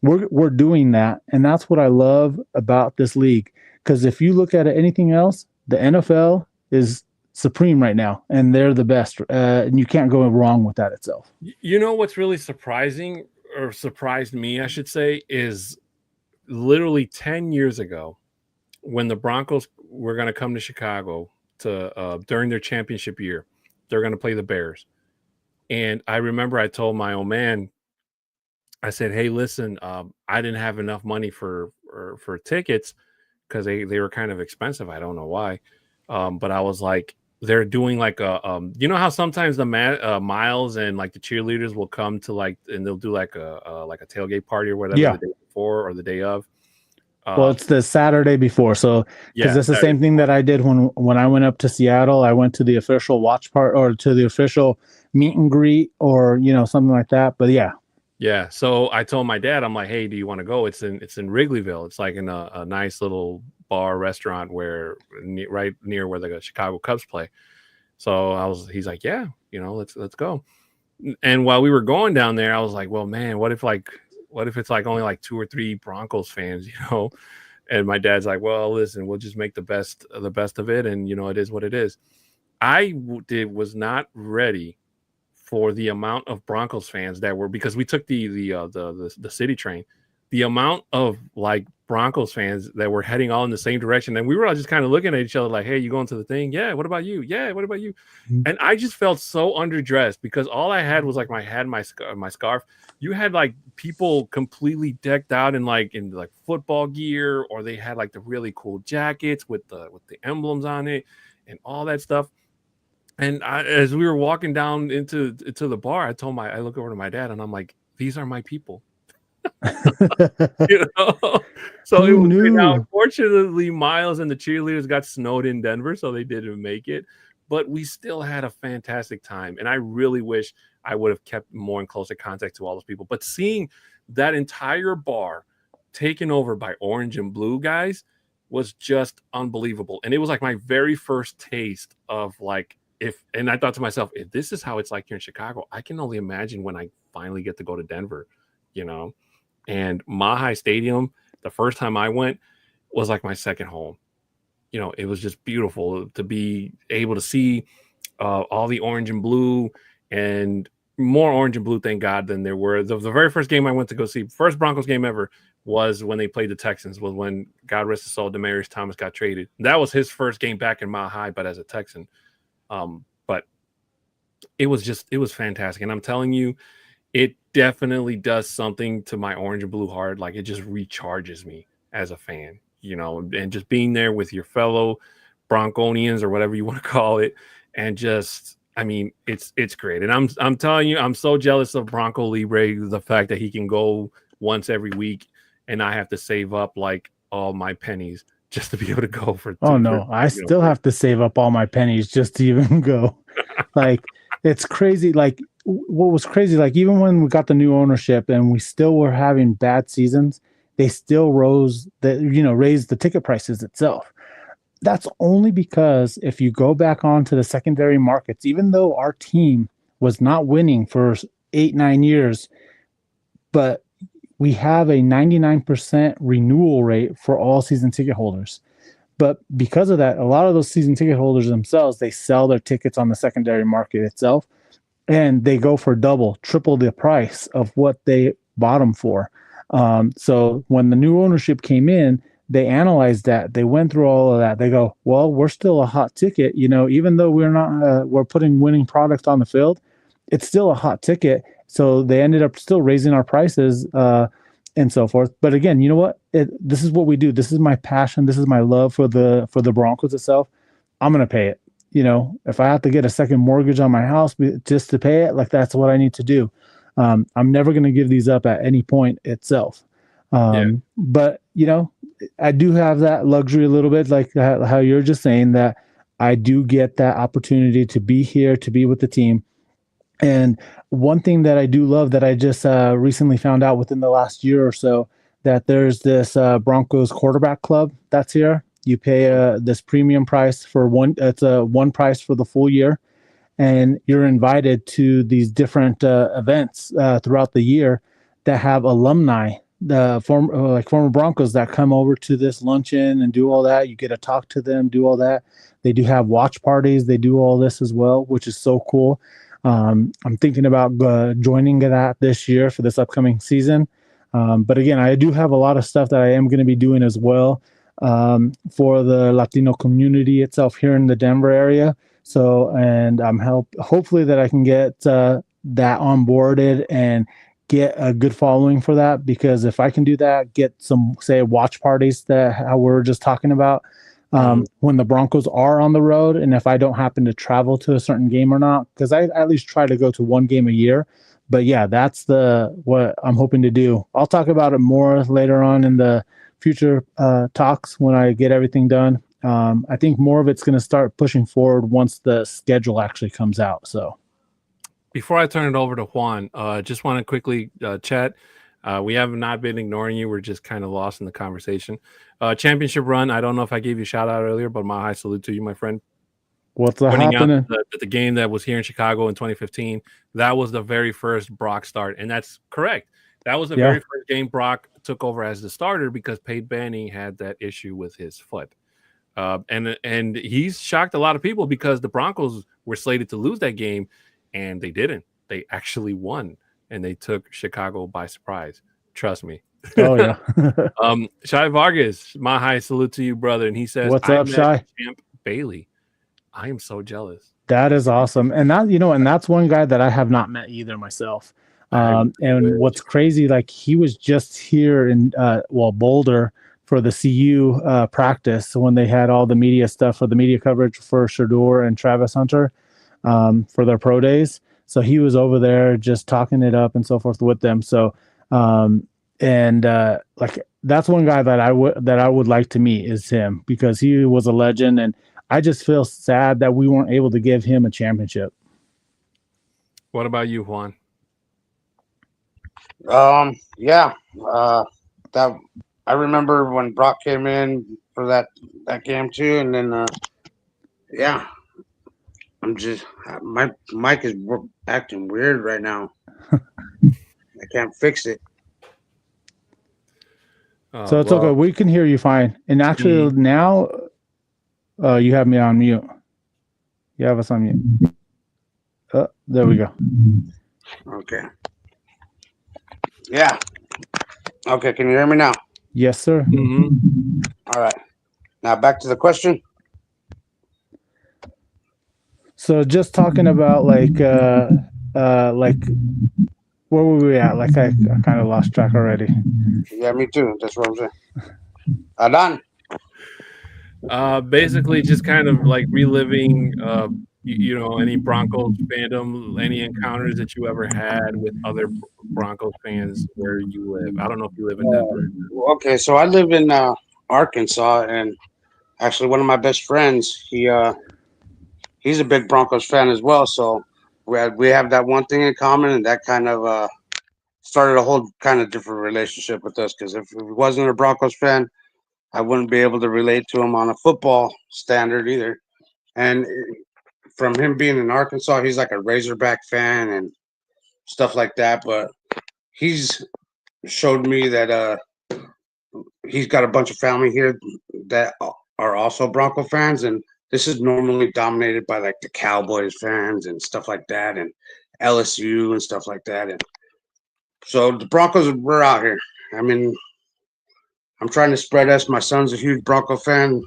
we're doing that. And that's what I love about this league. Because if you look at it, anything else, the NFL is supreme right now, and they're the best. And you can't go wrong with that itself. You know what's really surprising, or surprised me, I should say, is literally 10 years ago when the Broncos were going to come to Chicago to during their championship year. They're going to play the Bears. And I remember I told my old man, I said, hey, listen, I didn't have enough money for tickets because they were kind of expensive. I don't know why. But I was like, they're doing like you know how sometimes the Miles and like the cheerleaders will come to like, and they'll do like a tailgate party or whatever the day before or the day of. Well, it's the Saturday before, so because it's the Saturday same thing that I did when I went up to Seattle. I went to the official watch part or to the official meet and greet or something like that. But yeah. So I told my dad, I'm like, hey, do you want to go? It's in Wrigleyville. It's like in a nice little bar restaurant right near where the Chicago Cubs play. So he's like, yeah, let's go. And while we were going down there, I was like, well, man, what if it's like only like 2 or 3 Broncos fans, And my dad's like, well, listen, we'll just make the best of it, and it is what it is. I was not ready for the amount of Broncos fans that were, because we took the city train, the amount of like Broncos fans that were heading all in the same direction, and we were all just kind of looking at each other like, hey, you going to the thing? Yeah, what about you? Yeah, what about you? And I just felt so underdressed because all I had was like my scarf. You had like people completely decked out in like football gear, or they had like the really cool jackets with the emblems on it and all that stuff. And as we were walking down into the bar, I look over to my dad and I'm like, these are my people. So it Who was great. Now, knew? unfortunately, Miles and the cheerleaders got snowed in Denver, so they didn't make it. But we still had a fantastic time, and I really wish I would have kept more in closer contact to all those people. But seeing that entire bar taken over by orange and blue guys was just unbelievable, and it was like my very first taste of like, and I thought to myself, if this is how it's like here in Chicago, I can only imagine when I finally get to go to Denver, And Mahi Stadium, the first time I went, was like my second home. It was just beautiful to be able to see all the orange and blue, and more orange and blue, thank God, than there were. The very first game I went to go see, first Broncos game ever, was when they played the Texans, was when, God rest his soul, Demaryius Thomas got traded. That was his first game back in Mile High, but as a Texan. But it was fantastic. And I'm telling you, it definitely does something to my orange and blue heart. Like, it just recharges me as a fan, and just being there with your fellow Bronconians or whatever you want to call it. And just, I mean, it's great. And I'm telling you, I'm so jealous of Bronco Libre, the fact that he can go once every week and I have to save up like all my pennies just to be able to go for. Oh no, I still have to save up all my pennies just to even go. Like, it's crazy. Like, what was crazy, like, even when we got the new ownership and we still were having bad seasons, they still raised the ticket prices itself. That's only because if you go back onto the secondary markets, even though our team was not winning for 8-9 years, but we have a 99% renewal rate for all season ticket holders. But because of that, a lot of those season ticket holders themselves, they sell their tickets on the secondary market itself, and they go for double, triple the price of what they bought them for. So when the new ownership came in, they analyzed that. They went through all of that. They go, well, we're still a hot ticket. Even though we're putting winning product on the field, it's still a hot ticket. So they ended up still raising our prices and so forth. But again, you know what? This is what we do. This is my passion. This is my love for the Broncos itself. I'm going to pay it. If I have to get a second mortgage on my house just to pay it, like, that's what I need to do. I'm never going to give these up at any point itself. But, I do have that luxury a little bit, like how you're just saying, that I do get that opportunity to be here, to be with the team. And one thing that I do love that I just recently found out within the last year or so, that there's this Broncos quarterback club that's here. You pay this premium price for it's a one price for the full year. And you're invited to these different events throughout the year that have alumni, the former Broncos, that come over to this luncheon and do all that. You get to talk to them, do all that. They do have watch parties. They do all this as well, which is so cool. I'm thinking about joining that this year for this upcoming season. But again, I do have a lot of stuff that I am going to be doing as well for the Latino community itself here in the Denver area. So, and I'm hopefully that I can get that onboarded and get a good following for that, because if I can do that, get some, say, watch parties that how we're just talking about when the Broncos are on the road, and if I don't happen to travel to a certain game or not, because I at least try to go to one game a year. But yeah, that's what I'm hoping to do. I'll talk about it more later on in the future talks when I get everything done. I think more of it's going to start pushing forward once the schedule actually comes out. So before I turn it over to Juan, just want to quickly chat. We have not been ignoring you. We're just kind of lost in the conversation. Championship run. I don't know if I gave you a shout out earlier, but my high salute to you, my friend. What's happening? The game that was here in Chicago in 2015. That was the very first Brock start. And that's correct. That was the Yeah. very first game Brock took over as the starter because Peyton Manning had that issue with his foot. And he's shocked a lot of people because the Broncos were slated to lose that game, and they didn't. They actually won, and they took Chicago by surprise. Trust me. Oh yeah. Shai Vargas, my high salute to you, brother. And he says, What's I up, met Shai? Champ Bailey. I am so jealous. That is awesome. And that's one guy that I have not met either myself. And what's crazy, like he was just here in Boulder for the CU practice when they had all the media stuff for the media coverage for Shador and Travis Hunter for their pro days. So he was over there just talking it up and so forth with them. So like that's one guy that I would like to meet is him because he was a legend, and I just feel sad that we weren't able to give him a championship. What about you, Juan? Yeah. That I remember when Brock came in for that game too, and then yeah, I'm just my mic is acting weird right now. I can't fix it. So it's okay. We can hear you fine. And actually now you have me on mute. You have us on mute. There we go. Okay. Yeah. Okay, can you hear me now? Yes, sir. Mm-hmm. All right. Now back to the question. So just talking about like where were we at? Like I kind of lost track already. Yeah, me too. That's what I'm saying. Adan. Basically just kind of like reliving any Broncos fandom, any encounters that you ever had with other Broncos fans where you live. I don't know if you live in Denver. Okay, so I live in Arkansas, and actually one of my best friends, he's a big Broncos fan as well. So we have that one thing in common, and that kind of started a whole kind of different relationship with us. Because if he wasn't a Broncos fan, I wouldn't be able to relate to him on a football standard either. And from him being in Arkansas, he's like a Razorback fan and stuff like that. But he's showed me that he's got a bunch of family here that are also Bronco fans, and this is normally dominated by like the Cowboys fans and stuff like that, and LSU and stuff like that. And so the Broncos, we're out here. I mean, I'm trying to spread us. My son's a huge Bronco fan,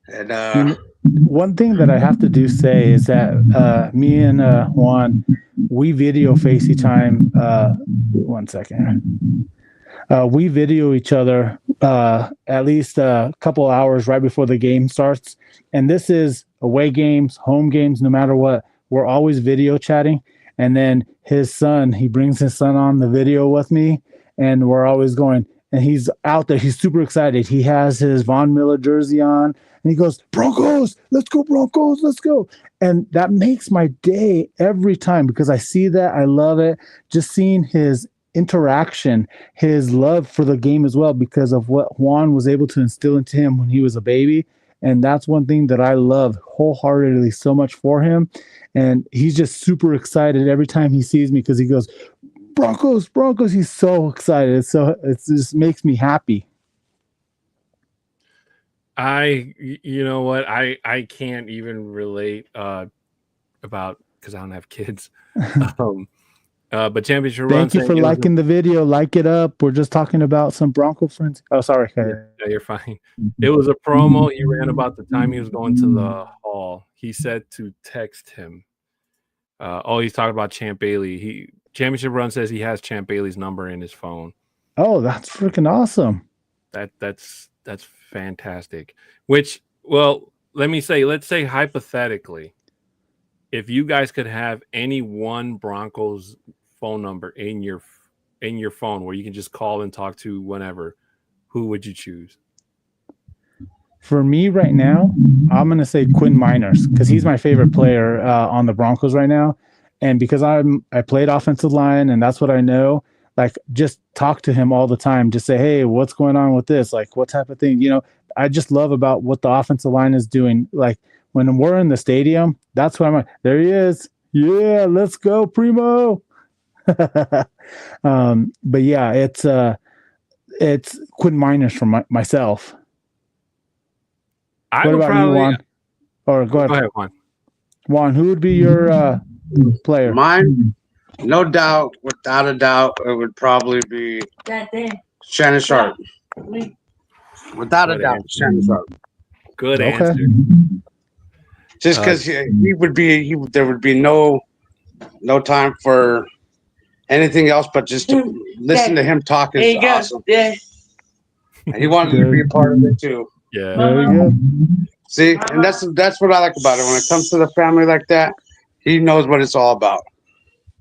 and one thing that I have to say is that me and Juan, we video FaceTime. 1 second. We video each other at least a couple hours right before the game starts. And this is away games, home games, no matter what. We're always video chatting. And then he brings his son on the video with me. And we're always going. And he's out there. He's super excited. He has his Von Miller jersey on. And he goes, Broncos, let's go, Broncos, let's go. And that makes my day every time because I see that. I love it. Just seeing his interaction, his love for the game as well because of what Juan was able to instill into him when he was a baby. And that's one thing that I love wholeheartedly so much for him. And he's just super excited every time he sees me because he goes, Broncos, Broncos. He's so excited. So it just makes me happy. You know what? I can't even relate about because I don't have kids. But championship run. Thank you for liking the video. Like it up. We're just talking about some Bronco friends. Oh, sorry. Yeah, you're fine. It was a promo he ran about the time he was going to the hall. He said to text him. He's talking about Champ Bailey. Championship Run says he has Champ Bailey's number in his phone. Oh, that's freaking awesome. That's fantastic. Which, well, let's say hypothetically, if you guys could have any one Broncos phone number in your phone where you can just call and talk to whenever, who would you choose? For me right now, I'm going to say Quinn Miners because he's my favorite player on the Broncos right now. And because I played offensive line and that's what I know, like just talk to him all the time. Just say, hey, what's going on with this? Like what type of thing? I just love about what the offensive line is doing. Like when we're in the stadium, that's what I'm like, there he is. Yeah, let's go, Primo. But yeah, it's Quentin Miners from myself. I What would about you, probably Juan? Or go go ahead, ahead, Juan. Juan. Who would be your player? Mine, no doubt, without a doubt, it would probably be Shannon Sharp. Without a Good doubt, answer. Shannon Sharp. Good Okay. answer. Just because he would be, there would be no time for anything else but just to listen to him talk is awesome. Yeah. And he wanted to be a part of it too. Yeah. Very good. See, and that's what I like about it. When it comes to the family like that, he knows what it's all about.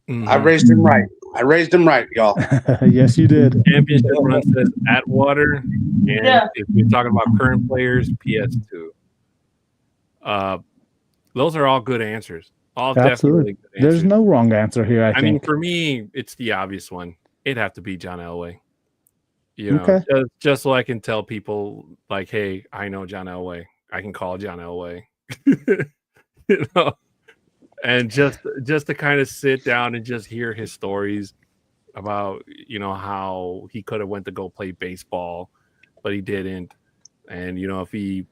Mhm. I raised him right. I raised him right, y'all. Yes, you did. Championship run says Atwater, and if we're talking about current players, PS2. Those are all good answers. All definitely Absolutely. good answers. There's no wrong answer here, I mean, think. for me, it's the obvious one. It'd have to be John Elway. You know, Okay. just so I can tell people, like, hey, I know John Elway. I can call John Elway. You know, and just to kind of sit down and just hear his stories about, you know, how he could have went to go play baseball, but he didn't. And, you know, if he,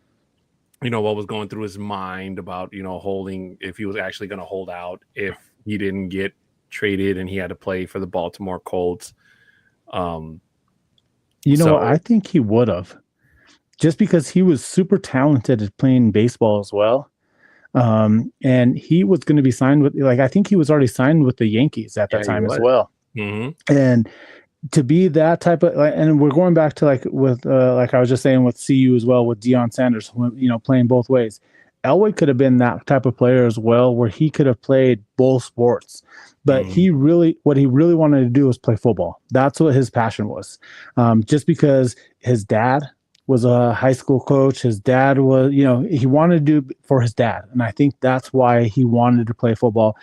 you know, what was going through his mind about, you know, holding, if he was actually going to hold out if he didn't get traded and he had to play for the Baltimore Colts. You know what? I think he would have, just because he was super talented at playing baseball as well. And he was going to be signed with, like, I think he was already signed with the Yankees at that time as well. Mm-hmm. And to be that type of, and we're going back to like with, like I was just saying with CU as well with Deion Sanders, you know, playing both ways. Elway could have been that type of player as well, where he could have played both sports. But what he really wanted to do was play football. That's what his passion was. Just because his dad was a high school coach, his dad was, you know, he wanted to do for his dad. And I think that's why he wanted to play football.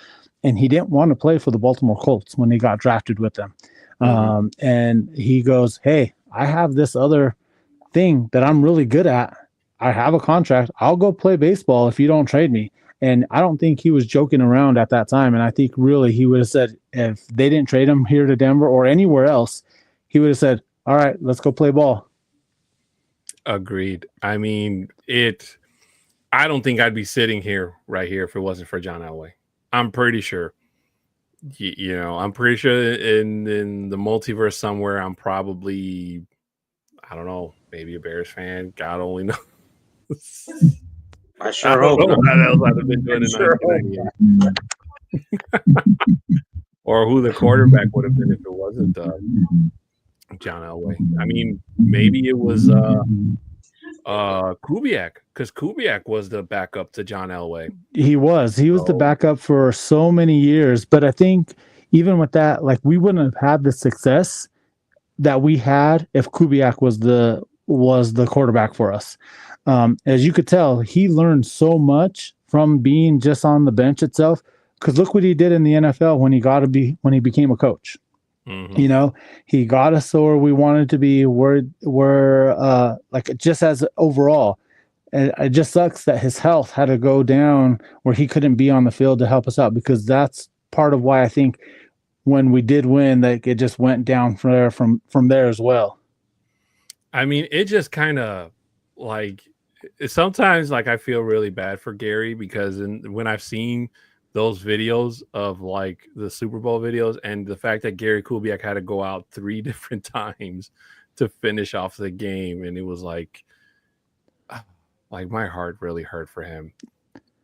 And he didn't want to play for the Baltimore Colts when he got drafted with them. And he goes, hey, I have this other thing that I'm really good at. I have a contract. I'll go play baseball if you don't trade me. And I don't think he was joking around at that time. And I think really he would have said, if they didn't trade him here to Denver or anywhere else, he would have said, all right, let's go play ball. Agreed. I mean, I don't think I'd be sitting here right here if it wasn't for John Elway. I'm pretty sure. You know, I'm pretty sure in the multiverse somewhere, I'm probably, I don't know, maybe a Bears fan. God only knows. I sure hope not. What else I'd have been doing in 1998. Or who the quarterback would have been if it wasn't John Elway. I mean, maybe it was Kubiak, because Kubiak was the backup to John Elway. He was the backup for so many years. But I think even with that, like, we wouldn't have had the success that we had if Kubiak was the quarterback for us. As you could tell, he learned so much from being just on the bench itself. Because look what he did in the NFL when he became a coach. Mm-hmm. You know, he got us where we wanted to be. We're like, just as overall, it just sucks that his health had to go down where he couldn't be on the field to help us out. Because that's part of why I think when we did win, like, it just went down from there as well. I mean, it just kind of like, sometimes, like, I feel really bad for Gary, because when I've seen those videos of, like, the Super Bowl videos, and the fact that Gary Kubiak had to go out 3 different times to finish off the game, and it was like my heart really hurt for him.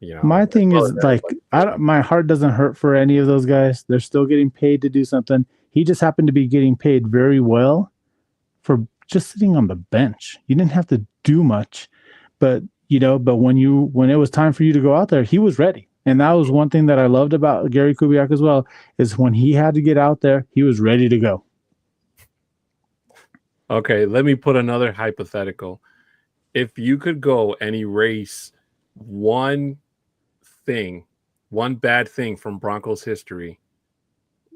You know, my thing is, like, my heart doesn't hurt for any of those guys. They're still getting paid to do something. He just happened to be getting paid very well for just sitting on the bench. You didn't have to do much, but when it was time for you to go out there, he was ready. And that was one thing that I loved about Gary Kubiak as well, is when he had to get out there, he was ready to go. Okay, let me put another hypothetical. If you could go and erase one bad thing from Broncos history,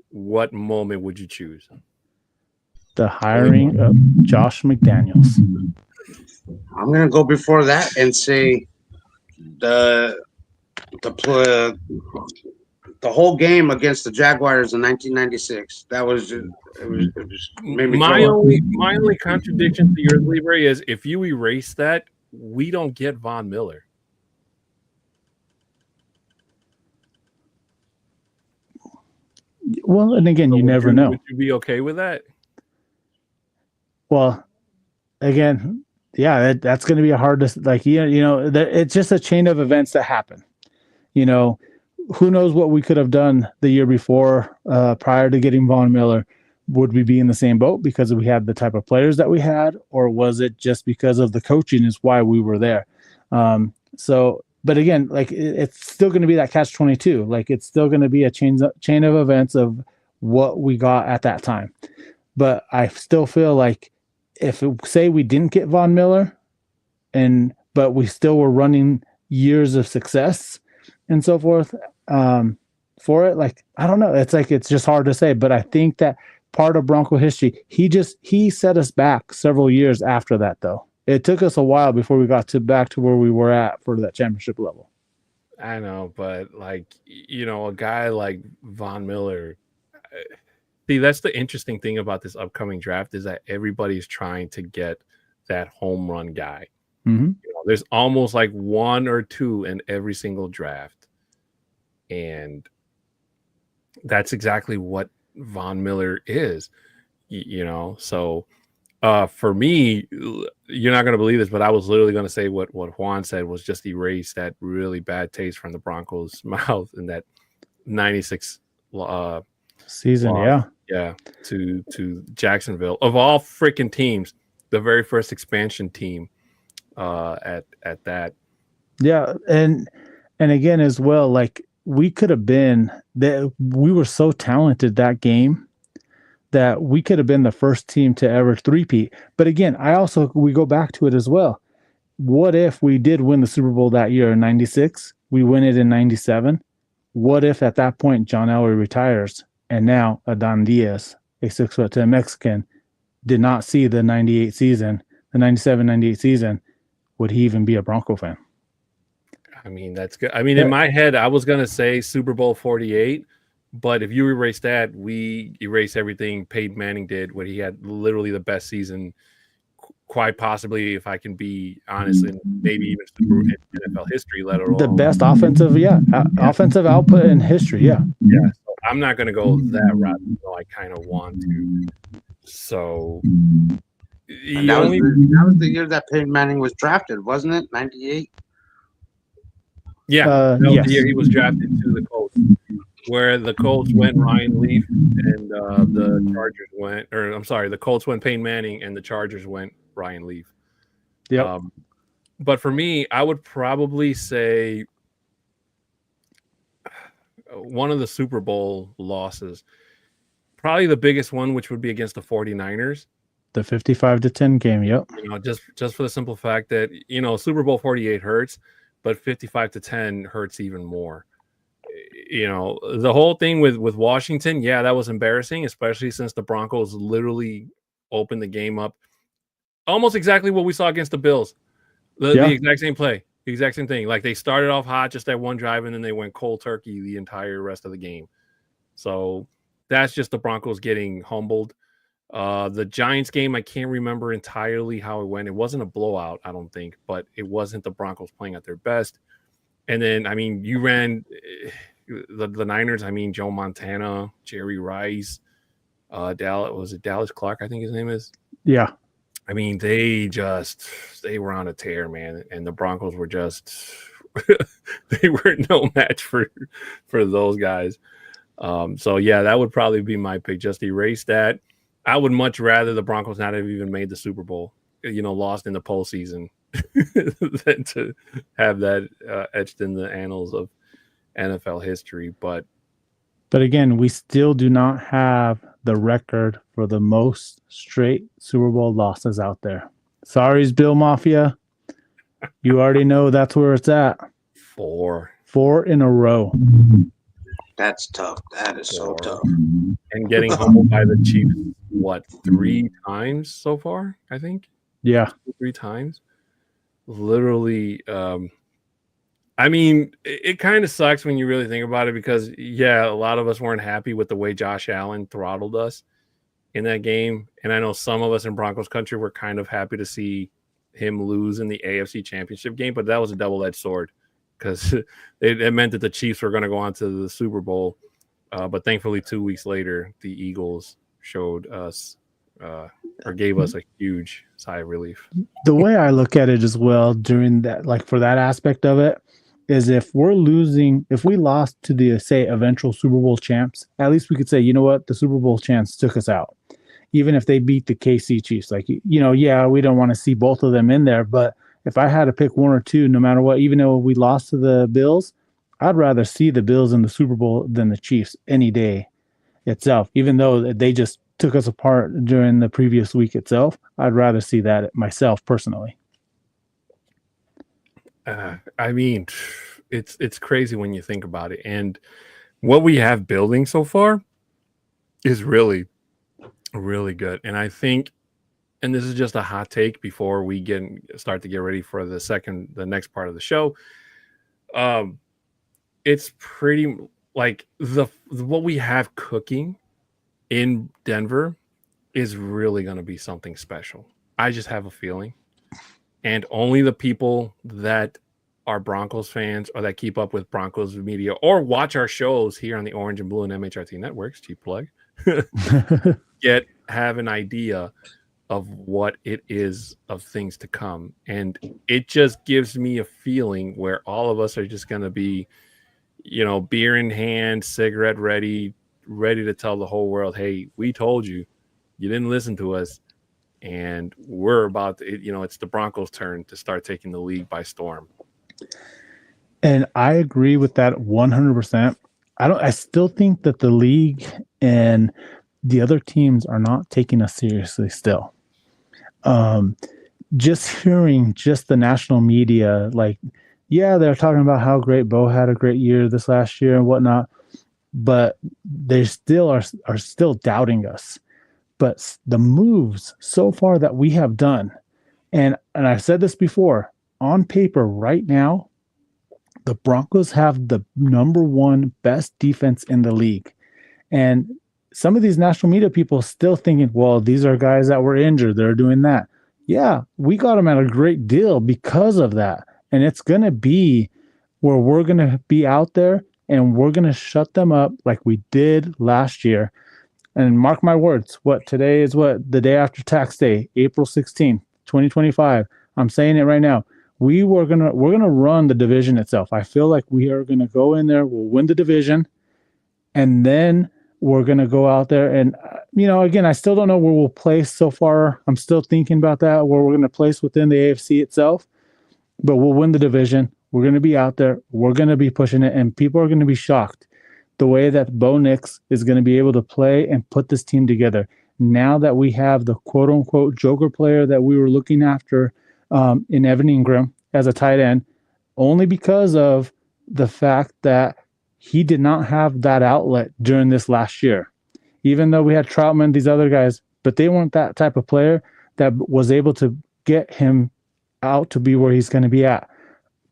what moment would you choose? The hiring of Josh McDaniels. I'm going to go before that and say the the whole game against the Jaguars in 1996. That was just, it was made me My throw up. only contradiction to yours, Libre, is if you erase that, we don't get Von Miller. Well, and again, So you never know. Would you be okay with that? Well, again, yeah, that's going to be a hard to like. It's just a chain of events that happen. You know, who knows what we could have done the year before, prior to getting Von Miller? Would we be in the same boat because we had the type of players that we had, or was it just because of the coaching is why we were there? But again, like it's still going to be that catch-22. Like it's still going to be a chain of events of what we got at that time. But I still feel like if say we didn't get Von Miller, but we still were running years of success and so forth for it, like I don't know. It's just hard to say. But I think that part of Bronco history, he set us back several years after that, though. It took us a while before we got back to where we were at for that championship level. I know, but like a guy like Von Miller. See, that's the interesting thing about this upcoming draft is that everybody's trying to get that home run guy. Mm-hmm. There's almost like one or two in every single draft, and that's exactly what Von Miller is. So. For me, you're not going to believe this, but I was literally going to say what Juan said was just erase that really bad taste from the Broncos' mouth in that 96 season. Loss, to Jacksonville. Of all freaking teams, the very first expansion team at that. Yeah, and again as well, like we could have been that we were so talented that game that we could have been the first team to ever three-peat. But again, we go back to it as well. What if we did win the Super Bowl that year in 96? We win it in 97. What if at that point John Elway retires and now Adon Diaz, a 6'10" Mexican, did not see the 98 season, the 97-98 season? Would he even be a Bronco fan? I mean, that's good. I mean, in my head, I was going to say Super Bowl 48. But if you erase that, we erase everything Peyton Manning did, when he had literally the best season, quite possibly, if I can be honest, and maybe even in NFL history, let alone the best offensive output in history. Yeah. So I'm not going to go that route, though I kind of want to. So that was the year that Peyton Manning was drafted, wasn't it? 98. Yeah, that was the year he was drafted to the Colts. Where the Colts went Ryan Leaf and the Chargers went, the Colts went Peyton Manning and the Chargers went Ryan Leaf. Yeah. But for me, I would probably say one of the Super Bowl losses, probably the biggest one, which would be against the 49ers. The 55-10 game. Yep. Just for the simple fact that, Super Bowl 48 hurts, but 55-10 hurts even more. The whole thing with Washington, that was embarrassing, especially since the Broncos literally opened the game up almost exactly what we saw against the Bills. The exact same play, the exact same thing. Like they started off hot, just that one drive, and then they went cold turkey the entire rest of the game. So that's just the Broncos getting humbled. The Giants game, I can't remember entirely how it went. It wasn't a blowout, I don't think, but it wasn't the Broncos playing at their best. And then, I mean, you ran the Niners. I mean, Joe Montana, Jerry Rice, Dallas Clark, I think his name is. Yeah. I mean, they were on a tear, man. And the Broncos were just, they were no match for those guys. So that would probably be my pick. Just erase that. I would much rather the Broncos not have even made the Super Bowl, lost in the postseason, than to have that etched in the annals of NFL history. But again, we still do not have the record for the most straight Super Bowl losses out there. Sorry, Bill Mafia. You already know that's where it's at. 4 in a row. That's tough. That is so tough. And getting humbled by the Chiefs, 3 times so far, I think? Yeah. 3 times. Literally, I I mean, it kind of sucks when you really think about it because, yeah, a lot of us weren't happy with the way Josh Allen throttled us in that game. And I know some of us in Broncos country were kind of happy to see him lose in the AFC Championship game, but that was a double-edged sword because it meant that the Chiefs were going to go on to the Super Bowl. But thankfully, 2 weeks later, the Eagles showed us or gave us a huge sigh of relief. The way I look at it as well during that, like for that aspect of it, is if we lost to the, say, eventual Super Bowl champs, at least we could say, you know what, the Super Bowl champs took us out. Even if they beat the KC Chiefs, like, yeah, we don't want to see both of them in there. But if I had to pick one or two, no matter what, even though we lost to the Bills, I'd rather see the Bills in the Super Bowl than the Chiefs any day itself. Even though they just took us apart during the previous week itself, I'd rather see that myself personally. I mean, it's crazy when you think about it. And what we have building so far is really, really good. And I think, and this is just a hot take before we start to get ready for the next part of the show. It's pretty like what we have cooking in Denver is really going to be something special. I just have a feeling. And only the people that are Broncos fans or that keep up with Broncos media or watch our shows here on the Orange and Blue and MHRT networks, cheap plug, have an idea of what it is of things to come. And it just gives me a feeling where all of us are just going to be, beer in hand, cigarette ready to tell the whole world, hey, we told you, you didn't listen to us. And we're about to, it's the Broncos' turn to start taking the league by storm. And I agree with that 100%. I still think that the league and the other teams are not taking us seriously still. Just hearing the national media, like, yeah, they're talking about how great Bo had a great year this last year and whatnot, but they still are still doubting us. But the moves so far that we have done, and I've said this before, on paper right now, the Broncos have the number one best defense in the league. And some of these national media people still thinking, well, these are guys that were injured. They're doing that. Yeah, we got them at a great deal because of that. And it's going to be where we're going to be out there and we're going to shut them up like we did last year. And mark my words, today is the day after tax day, April 16th, 2025. I'm saying it right now. We're gonna run the division itself. I feel like we are gonna go in there, we'll win the division, and then we're gonna go out there and again, I still don't know where we'll place so far. I'm still thinking about that, where we're gonna place within the AFC itself, but we'll win the division. We're gonna be out there, we're gonna be pushing it, and people are gonna be shocked the way that Bo Nix is going to be able to play and put this team together. Now that we have the quote-unquote joker player that we were looking after in Evan Ingram as a tight end, only because of the fact that he did not have that outlet during this last year. Even though we had Troutman, these other guys, but they weren't that type of player that was able to get him out to be where he's going to be at.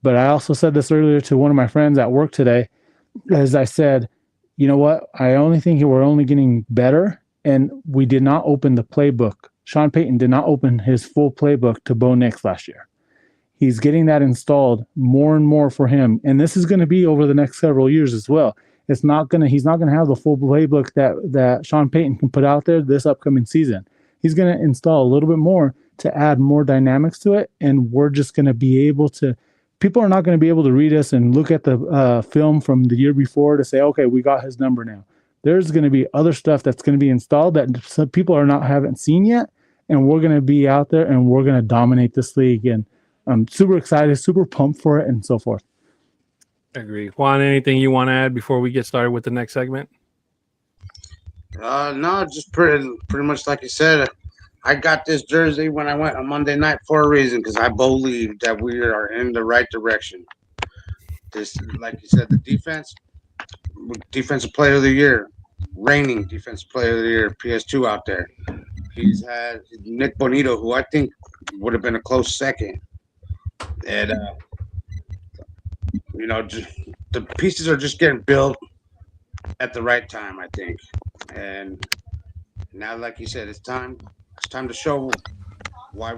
But I also said this earlier to one of my friends at work today, as I said, you know what? I only think we're only getting better, and we did not open the playbook. Sean Payton did not open his full playbook to Bo Nix last year. He's getting that installed more and more for him, and this is going to be over the next several years as well. He's not going to have the full playbook that Sean Payton can put out there this upcoming season. He's going to install a little bit more to add more dynamics to it, and we're just going to be able to. People are not going to be able to read us and look at the film from the year before to say, okay, we got his number now. There's going to be other stuff that's going to be installed that some people haven't seen yet, and we're going to be out there and we're going to dominate this league. And I'm super excited, super pumped for it, and so forth. Agree. Juan, anything you want to add before we get started with the next segment? No, just pretty much like you said. I got this jersey when I went on Monday night for a reason, because I believe that we are in the right direction. This, like you said, the defensive player of the year, reigning defensive player of the year, PS2 out there. He's had Nick Bonito, who I think would have been a close second. And just the pieces are just getting built at the right time, I think. And now, like you said, it's time. It's time to show why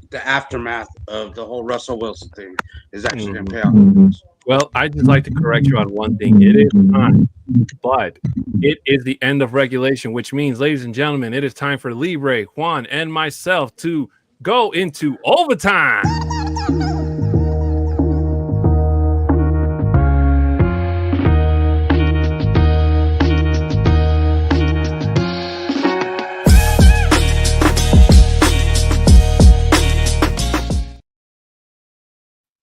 the aftermath of the whole Russell Wilson thing is actually going to pay off. Well, I just like to correct you on one thing. It is time, but it is the end of regulation, which means, ladies and gentlemen, it is time for Libre, Juan, and myself to go into overtime.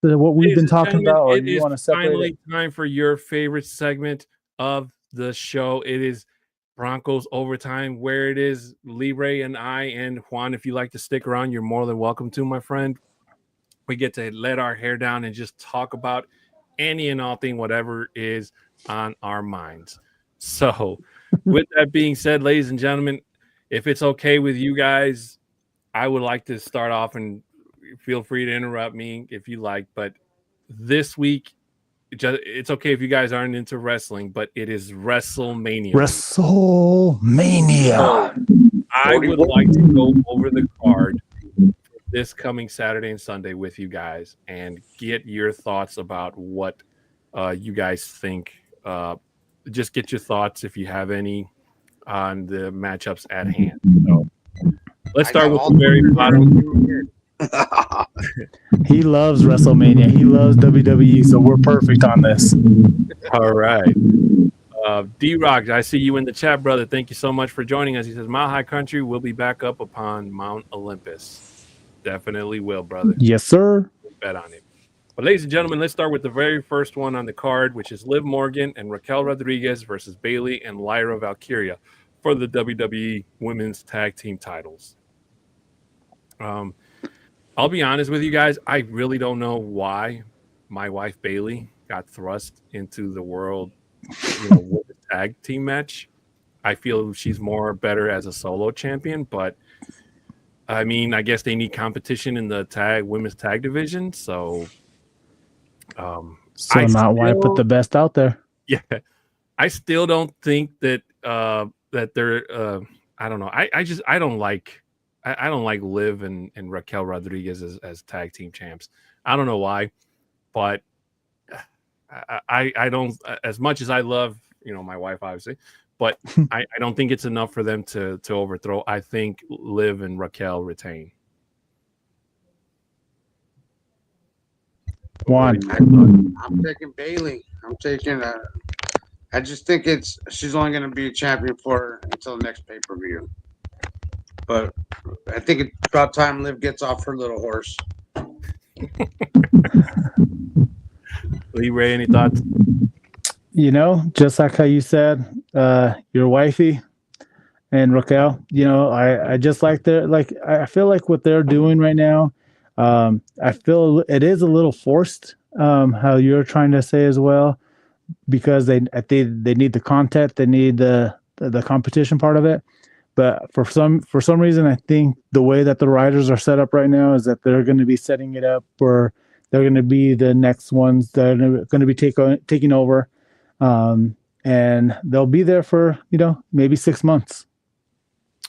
What we've been talking about, or it you is want to separate finally it? time for your favorite segment of the show. It is Broncos overtime, where it is Libre and I and Juan. If you like to stick around, you're more than welcome to, my friend. We get to let our hair down and just talk about any and all thing, whatever is on our minds. So, with that being said, ladies and gentlemen, if it's okay with you guys, I would like to start off, and feel free to interrupt me if you like. But this week, it's okay if you guys aren't into wrestling, but it is WrestleMania. WrestleMania. So I would like to go over the card this coming Saturday and Sunday with you guys and get your thoughts about what you guys think. Just get your thoughts, if you have any, on the matchups at hand. So let's start with the very bottom. He loves WrestleMania. He loves WWE, so we're perfect on this. All right. D-Rock, I see you in the chat, brother. Thank you so much for joining us. He says, Mile High Country will be back up upon Mount Olympus. Definitely will, brother. Yes, sir. Bet on it. But ladies and gentlemen, let's start with the very first one on the card, which is Liv Morgan and Raquel Rodriguez versus Bayley and Lyra Valkyria for the WWE Women's Tag Team titles. I'll be honest with you guys. I really don't know why my wife Bayley got thrust into the world with the tag team match. I feel she's more better as a solo champion, but I mean, I guess they need competition in the women's tag division. So, why put the best out there? Yeah, I still don't think that that they're. I don't know. I don't like. I don't like Liv and Raquel Rodriguez as tag team champs. I don't know why, but I don't, as much as I love, my wife, obviously, but I don't think it's enough for them to overthrow. I think Liv and Raquel retain. Juan. I'm taking Bayley. I just think she's only going to be a champion until the next pay-per-view. But I think it's about time Liv gets off her little horse. Lee Ray, any thoughts? Just like how you said, your wifey and Raquel, I just like I feel like what they're doing right now, I feel it is a little forced, how you're trying to say as well, because they need the content, they need the competition part of it. But for some reason, I think the way that the writers are set up right now is that they're going to be setting it up for they're going to be the next ones that are going to be taking over, and they'll be there for maybe 6 months.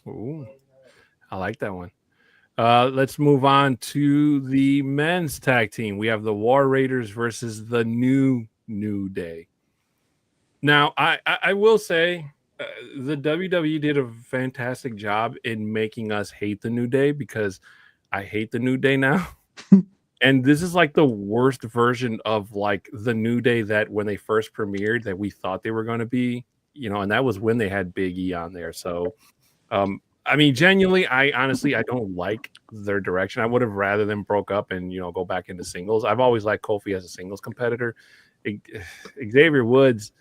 Ooh, I like that one. Let's move on to the men's tag team. We have the War Raiders versus the New Day. Now, I will say, the WWE did a fantastic job in making us hate the New Day, because I hate the New Day now. And this is like the worst version of like the New Day that when they first premiered that we thought they were going to be, and that was when they had Big E on there. So, I mean, genuinely, I don't like their direction. I would have rather them broke up and, go back into singles. I've always liked Kofi as a singles competitor. Xavier Woods,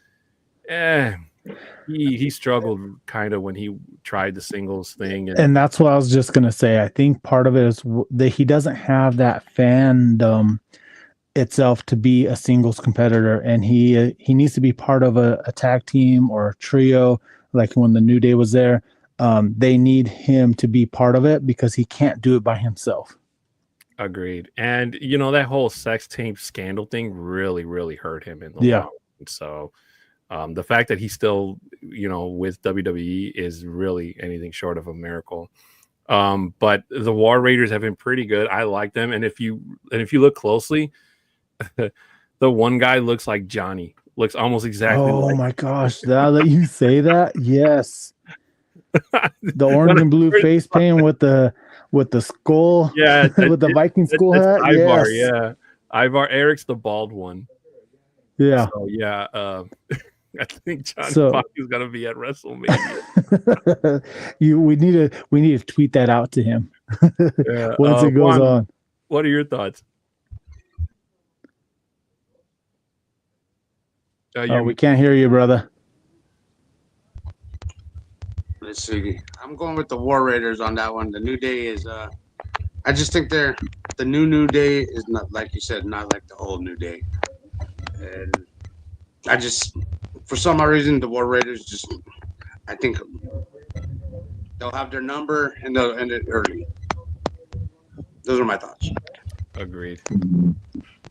he struggled kind of when he tried the singles thing, and that's what I was just gonna say. I think part of it is that he doesn't have that fandom itself to be a singles competitor, and he needs to be part of a tag team or a trio. Like when the New Day was there, they need him to be part of it because he can't do it by himself. Agreed. And that whole sex tape scandal thing really, really hurt him in the Yeah. long run. So the fact that he's still, with WWE is really anything short of a miracle. But the War Raiders have been pretty good. I like them. And if you look closely, the one guy looks like Johnny. Looks almost exactly Oh like my gosh! Now that you say that, yes, the orange and blue face paint with the skull, yeah, with the Viking skull that's hat. Ivar, Yes, yeah. Ivar Eric's the bald one. yeah. So yeah, I think Johnny So Fox is gonna be at WrestleMania. we need to tweet that out to him Yeah. once it goes Juan, on. what are your thoughts? We can't hear you, brother. Let's see. I'm going with the War Raiders on that one. The New Day is. I just think the New Day is not, like you said, not like the old New Day. And I just, for some odd reason, the War Raiders just. I think they'll have their number and they'll end it early. Those are my thoughts. Agreed.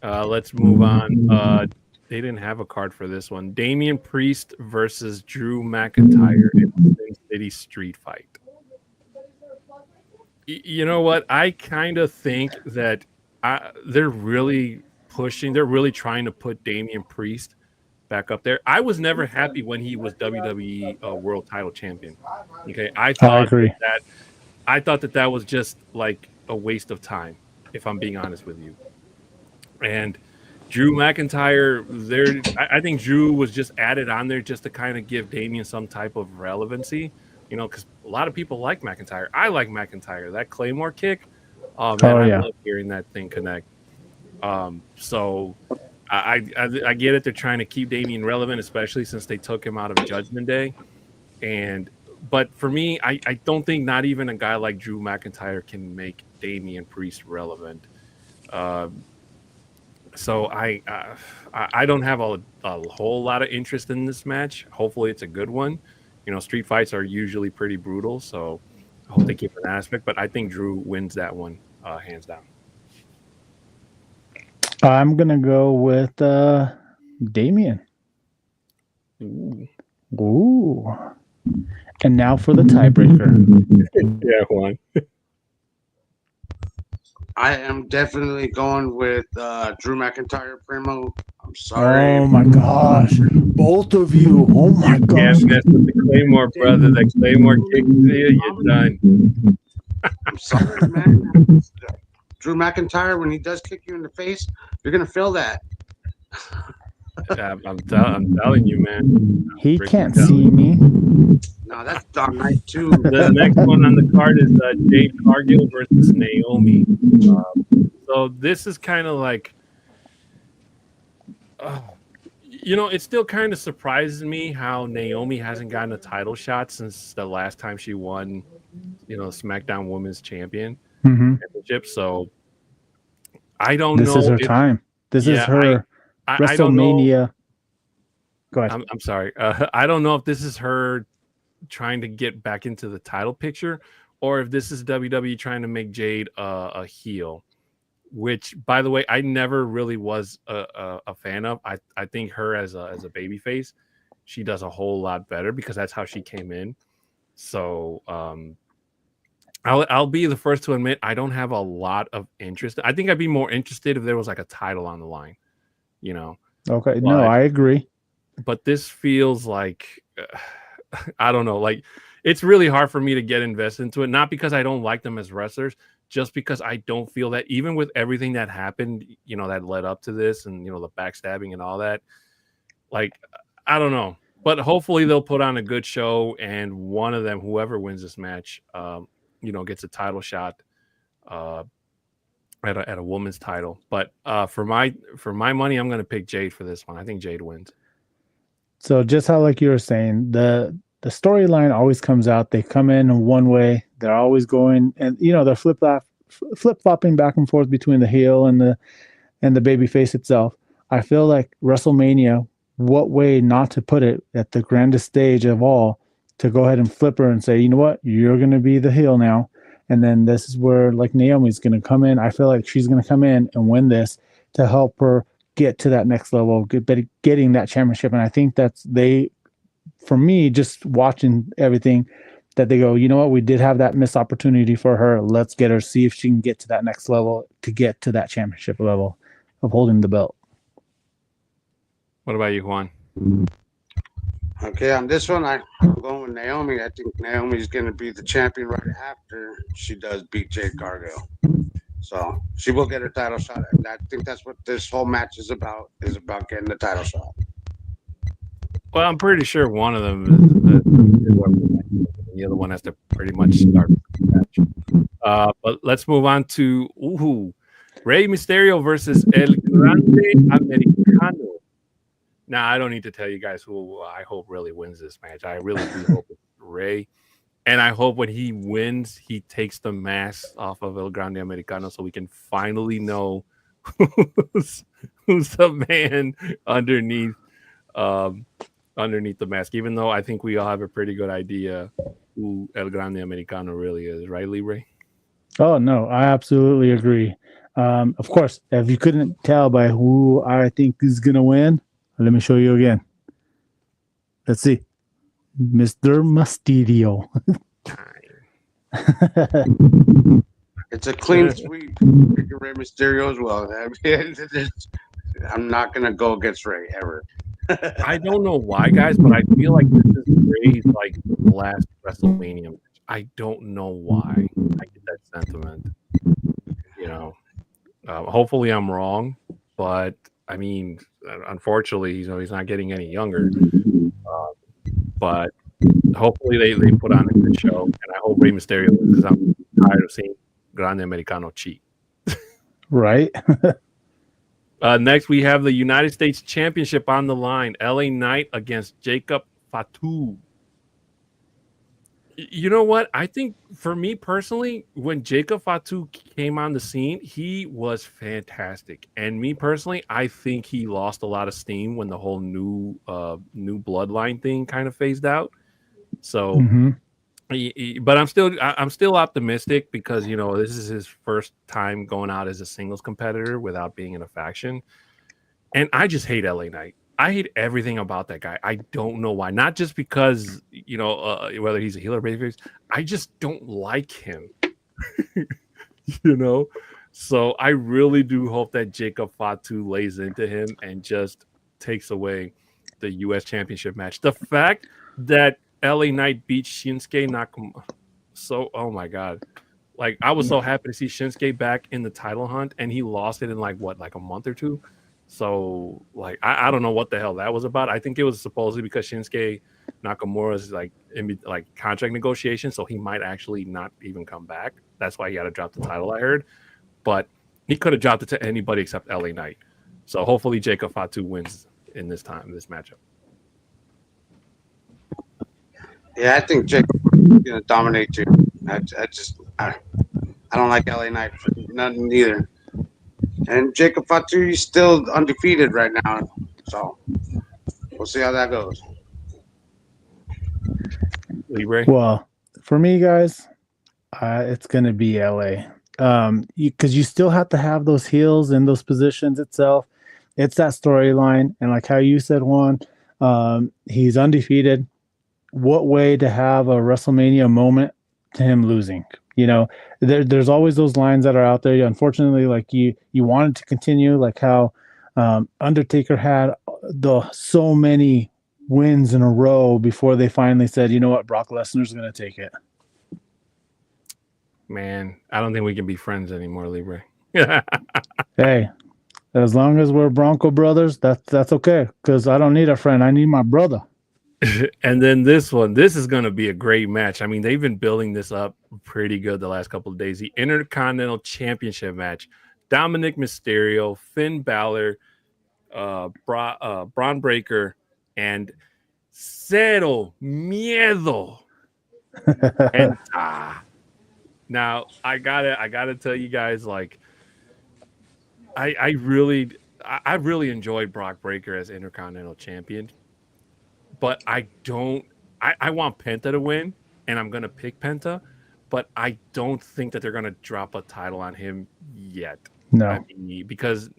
Let's move on. They didn't have a card for this one. Damian Priest versus Drew McIntyre in the Sin City Street Fight. You know what? I kind of think that they're really pushing. They're really trying to put Damian Priest back up there. I was never happy when he was WWE World Title Champion. Okay, I agree. thought that was just like a waste of time, if I'm being honest with you. And Drew McIntyre, I think Drew was just added on there just to kind of give Damian some type of relevancy, because a lot of people like McIntyre. I like McIntyre. That Claymore kick, oh man, I love hearing that thing connect. So I get it. They're trying to keep Damian relevant, especially since they took him out of Judgment Day. But for me, I don't think not even a guy like Drew McIntyre can make Damian Priest relevant. So I don't have a whole lot of interest in this match. Hopefully it's a good one. Street fights are usually pretty brutal, so I hope they keep an aspect. But I think Drew wins that one hands down. I'm gonna go with Damian. Ooh. And now for the tiebreaker. Yeah, Juan. I am definitely going with Drew McIntyre, Primo. I'm sorry. Oh my gosh. Both of you. Oh my gosh. Can't mess with the Claymore, brother. That Claymore kick to you, you're done. I'm sorry, man. Drew McIntyre, when he does kick you in the face, you're going to feel that. I'm telling you, man. He can't see me. No, that's Dog Night too. The next one on the card is Jade Cargill versus Naomi. So this is kind of like, it still kind of surprises me how Naomi hasn't gotten a title shot since the last time she won, SmackDown Women's Championship. So I don't know. This is her time. This is her WrestleMania. Go ahead. I'm sorry. I don't know if this is her trying to get back into the title picture, or if this is WWE trying to make Jade a heel, which, by the way, I never really was a fan of. I think her as a babyface, she does a whole lot better because that's how she came in. So I'll be the first to admit I don't have a lot of interest. I think I'd be more interested if there was like a title on the line, Okay, no, I agree. But this feels like I don't know. Like, it's really hard for me to get invested into it. Not because I don't like them as wrestlers, just because I don't feel that even with everything that happened, that led up to this and, the backstabbing and all that, like, I don't know. But hopefully they'll put on a good show and one of them, whoever wins this match, gets a title shot at a woman's title. But for my money, I'm going to pick Jade for this one. I think Jade wins. So just how, like you were saying, the storyline always comes out. They come in one way. They're always going, and they're flip flopping back and forth between the heel and the baby face itself. I feel like WrestleMania, what way not to put it at the grandest stage of all, to go ahead and flip her and say, you know what, you're going to be the heel now, And then this is where like Naomi's going to come in. I feel like she's going to come in and win this to help her get to that next level, getting that championship. And I think that's for me, just watching everything, that they go, you know what, we did have that missed opportunity for her. Let's get her, see if she can get to that next level to get to that championship level of holding the belt. What about you, Juan? Okay, on this one, I'm going with Naomi. I think Naomi's going to be the champion right after she does beat Jade Cargill. So she will get her title shot. And I think that's what this whole match is about getting the title shot. Well, I'm pretty sure one of them is the other one has to pretty much start the match. But let's move on to Rey Mysterio versus El Grande Americano. Now, I don't need to tell you guys who I hope really wins this match. I really do hope it's Rey. And I hope when he wins, he takes the mask off of El Grande Americano so we can finally know who's the man underneath the mask. Even though I think we all have a pretty good idea who El Grande Americano really is. Right, Libre? Oh, no, I absolutely agree. Of course, if you couldn't tell by who I think is going to win, let me show you again. Let's see. Mr. Mysterio. It's a clean sweep. Rey Mysterio as well. I'm not going to go against Rey ever. I don't know why, guys, but I feel like this is Rey's like last WrestleMania match. I don't know why. I get that sentiment. You know, hopefully I'm wrong, but I mean, unfortunately, he's not getting any younger. But hopefully they put on a good show, and I hope Rey Mysterio wins because I'm tired of seeing Grande Americano cheat. Right. Next, we have the United States Championship on the line. LA Knight against Jacob Fatu. You know what? I think for me personally, when Jacob Fatu came on the scene, he was fantastic. And me personally, I think he lost a lot of steam when the whole new bloodline thing kind of phased out. So, but I'm still optimistic because this is his first time going out as a singles competitor without being in a faction. And I just hate LA Knight. I hate everything about that guy. I don't know why. Not just because, whether he's a heel or babyface. I just don't like him. So I really do hope that Jacob Fatu lays into him and just takes away the U.S. Championship match. The fact that LA Knight beat Shinsuke Nakamura. So, oh my God. Like, I was so happy to see Shinsuke back in the title hunt, and he lost it in like a month or two. So, like, I don't know what the hell that was about. I think it was supposedly because Shinsuke Nakamura's in contract negotiations, so he might actually not even come back. That's why he had to drop the title, I heard. But he could have dropped it to anybody except LA Knight. So hopefully Jacob Fatu wins in this matchup. Yeah, I think Jacob is going to dominate you. I don't like LA Knight for nothing either. And Jacob Fatu is still undefeated right now. So we'll see how that goes. Libre? Well, for me, guys, it's going to be LA. Because you still have to have those heels in those positions itself. It's that storyline. And like how you said, Juan, he's undefeated. What way to have a WrestleMania moment to him losing? There's always those lines that are out there. Unfortunately, like you wanted to continue, like how Undertaker had so many wins in a row before they finally said, you know what, Brock Lesnar's going to take it. Man, I don't think we can be friends anymore, Libre. Hey, as long as we're Bronco brothers, that's okay. Because I don't need a friend. I need my brother. And then this is going to be a great match. I mean, they've been building this up pretty good the last couple of days. The Intercontinental Championship match. Dominic Mysterio, Finn Balor, Braun Breaker, and Cero Miedo. And now I gotta tell you guys, like, I really enjoyed Brock Breaker as Intercontinental Champion. But I want Penta to win, and I'm going to pick Penta. but I don't think that they're going to drop a title on him yet. No. I mean, because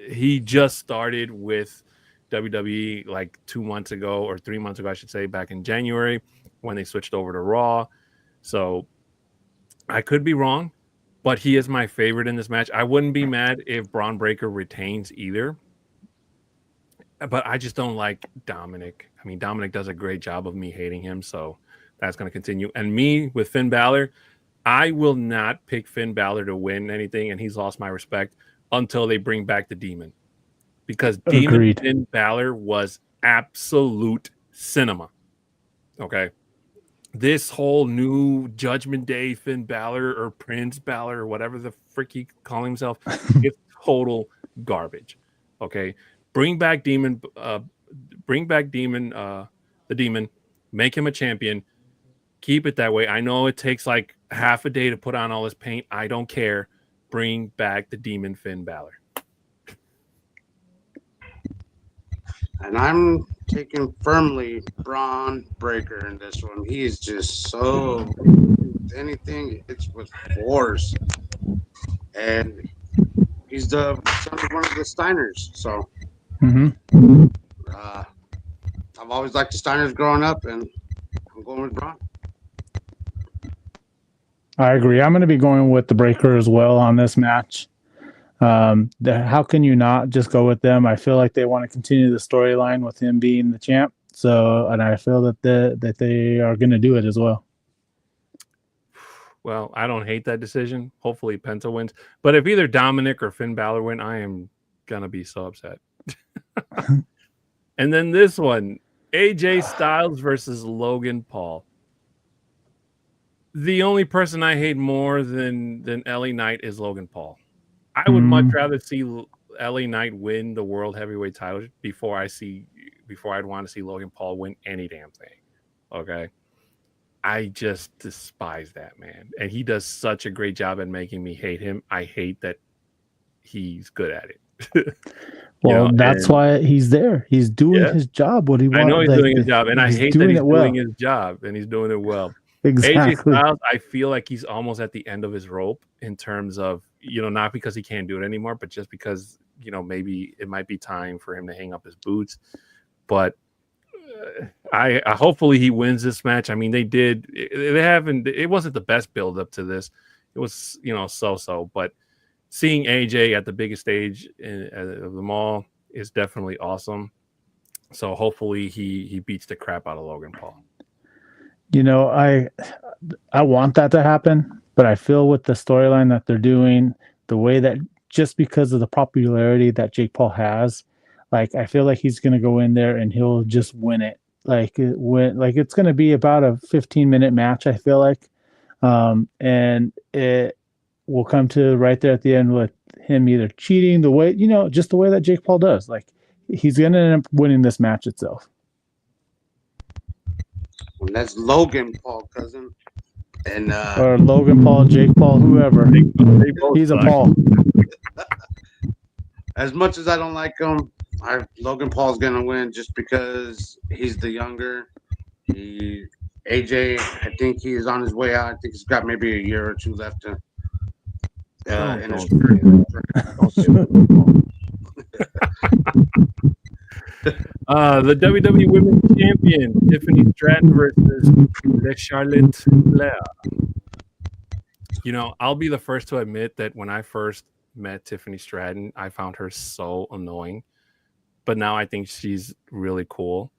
he just started with WWE like 2 months ago or 3 months ago, I should say, back in January when they switched over to Raw. So I could be wrong, but he is my favorite in this match. I wouldn't be mad if Braun Breaker retains either, but I just don't like Dominic. I mean, Dominic does a great job of me hating him, so that's going to continue. And me with Finn Balor, I will not pick Finn Balor to win anything, and he's lost my respect until they bring back the Demon. Because Demon Finn Balor was absolute cinema. Okay? This whole new Judgment Day Finn Balor or Prince Balor or whatever the frick he call himself, it's total garbage. Okay? Bring back Demon, the Demon, make him a champion. Keep it that way. I know it takes like half a day to put on all this paint. I don't care. Bring back the Demon Finn Balor. And I'm taking firmly Braun Breaker in this one. He is just so anything. It's with force, and he's the son of one of the Steiners. So, I've always liked the Steiners growing up, and I'm going with Braun. I agree. I'm going to be going with the Breaker as well on this match. How can you not just go with them? I feel like they want to continue the storyline with him being the champ. So, and I feel that they are going to do it as well. Well, I don't hate that decision. Hopefully Penta wins. But if either Dominic or Finn Balor win, I am going to be so upset. And then this one, AJ Styles versus Logan Paul. The only person I hate more than LA Knight is Logan Paul. I would much rather see LA Knight win the World Heavyweight title before I'd want to see Logan Paul win any damn thing. Okay? I just despise that man. And he does such a great job at making me hate him. I hate that he's good at it. Well, that's why he's there. He's doing his job. What he wants. I know he's doing his job, and I hate that he's doing his job, and he's doing it well. Exactly. AJ Styles, I feel like he's almost at the end of his rope in terms of, not because he can't do it anymore, but just because, maybe it might be time for him to hang up his boots. But I hopefully he wins this match. I mean, it wasn't the best build up to this. It was, so-so, but seeing AJ at the biggest stage of them all is definitely awesome. So hopefully he beats the crap out of Logan Paul. I want that to happen, but I feel with the storyline that they're doing, the way that just because of the popularity that Jake Paul has, like I feel like he's going to go in there and he'll just win it. Like it's going to be about a 15-minute match, I feel like. And it will come to right there at the end with him either cheating the way, just the way that Jake Paul does. Like he's going to end up winning this match itself. And that's Logan Paul, cousin. And or Logan Paul, Jake Paul, whoever. He's a Paul. As much as I don't like him, Logan Paul's gonna win just because he's the younger. AJ, I think he's on his way out. I think he's got maybe a year or two left in his career. The WWE Women's Champion, Tiffany Stratton versus Charlotte Flair. I'll be the first to admit that when I first met Tiffany Stratton, I found her so annoying. But now I think she's really cool.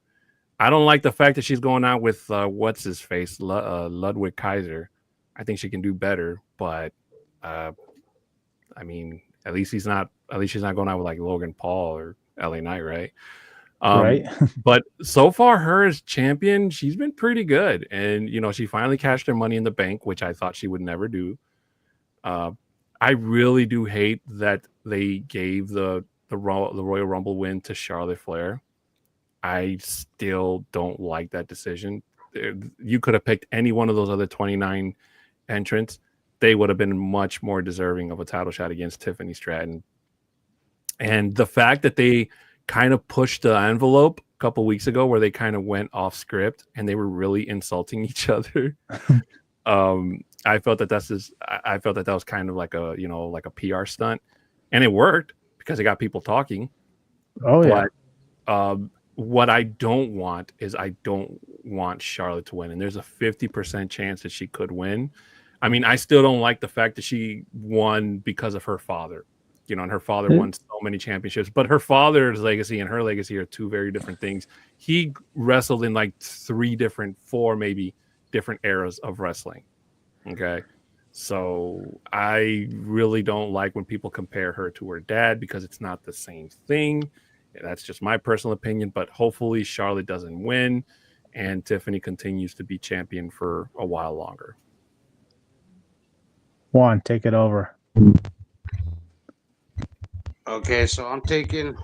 I don't like the fact that she's going out with what's his face, Ludwig Kaiser. I think she can do better, but I mean, at least she's not going out with like Logan Paul or LA Knight, right? Right. But so far, her as champion, she's been pretty good, and she finally cashed her Money in the Bank, which I thought she would never do. I really do hate that they gave the Royal Rumble win to Charlotte Flair. I still don't like that decision. You could have picked any one of those other 29 entrants. They would have been much more deserving of a title shot against Tiffany Stratton. And the fact that they kind of pushed the envelope a couple weeks ago where they kind of went off script and they were really insulting each other. I felt that I felt that was kind of like a like a PR stunt, and it worked because it got people talking. Oh yeah. But what I don't want is I don't want Charlotte to win, and there's a 50% chance that she could win. I mean, I still don't like the fact that she won because of her father, and her father won so many championships. But her father's legacy and her legacy are two very different things. He wrestled in like 4 maybe different eras of wrestling. Okay. So I really don't like when people compare her to her dad because it's not the same thing. That's just my personal opinion, but hopefully Charlotte doesn't win and Tiffany continues to be champion for a while longer. Juan, take it over. Okay, so I'm taking.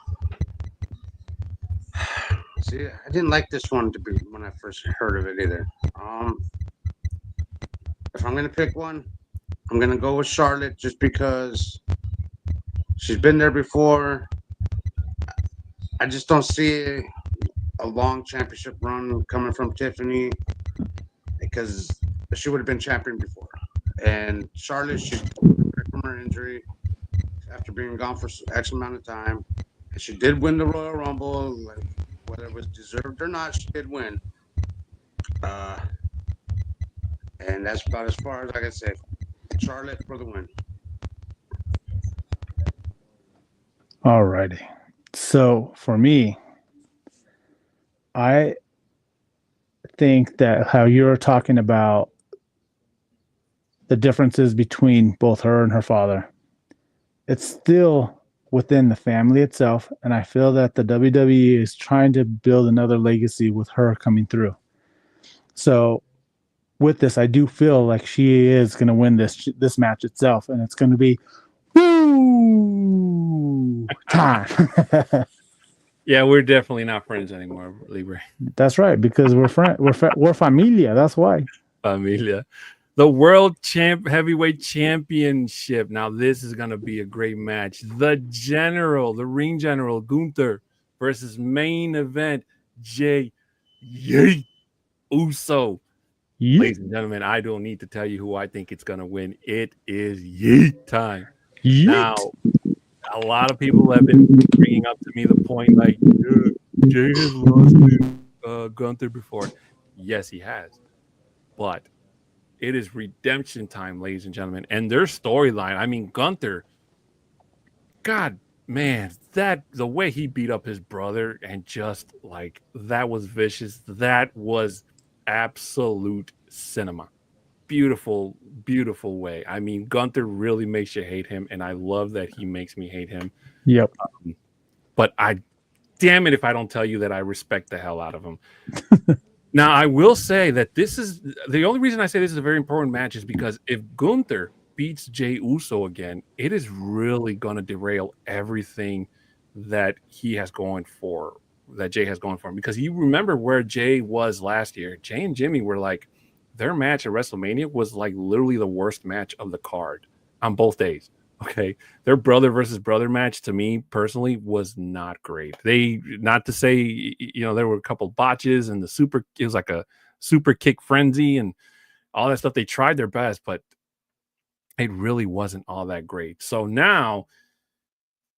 See, I didn't like this one to be when I first heard of it either. If I'm gonna pick one, I'm gonna go with Charlotte just because she's been there before. I just don't see a long championship run coming from Tiffany because she would have been champion before. And Charlotte, she's back from her injury after being gone for X amount of time. And she did win the Royal Rumble, like whether it was deserved or not, she did win. Uh, and that's about as far as I can say. Charlotte for the win. All righty. So for me, I think that how you're talking about the differences between both her and her father, it's still within the family itself. And I feel that the WWE is trying to build another legacy with her coming through. So with this, I do feel like she is going to win this match itself. And it's going to be woo time. Yeah, we're definitely not friends anymore, Libre. That's right, because we're familia. That's why. Familia. The World Heavyweight Championship. Now, this is going to be a great match. The Ring General, Gunther versus main event, Jey Uso. Yeet. Ladies and gentlemen, I don't need to tell you who I think it's going to win. It is yeet time. Yeet. Now, a lot of people have been bringing up to me the point like, Jey has lost to Gunther before. Yes, he has. But it is redemption time, ladies and gentlemen. And their storyline, I mean, Gunther, God, man, the way he beat up his brother and just like, that was vicious. That was absolute cinema. Beautiful, beautiful way. I mean, Gunther really makes you hate him, and I love that he makes me hate him. Yep. But damn it if I don't tell you that I respect the hell out of him. Now, I will say that this is the only reason I say this is a very important match is because if Gunther beats Jey Uso again, it is really going to derail everything that he has going for, that Jey has going for him. Because you remember where Jey was last year. Jey and Jimmy were like, their match at WrestleMania was like literally the worst match of the card on both days. Okay. Their brother versus brother match to me personally was not great. Not to say, there were a couple botches and it was like a super kick frenzy and all that stuff. They tried their best, but it really wasn't all that great. So now,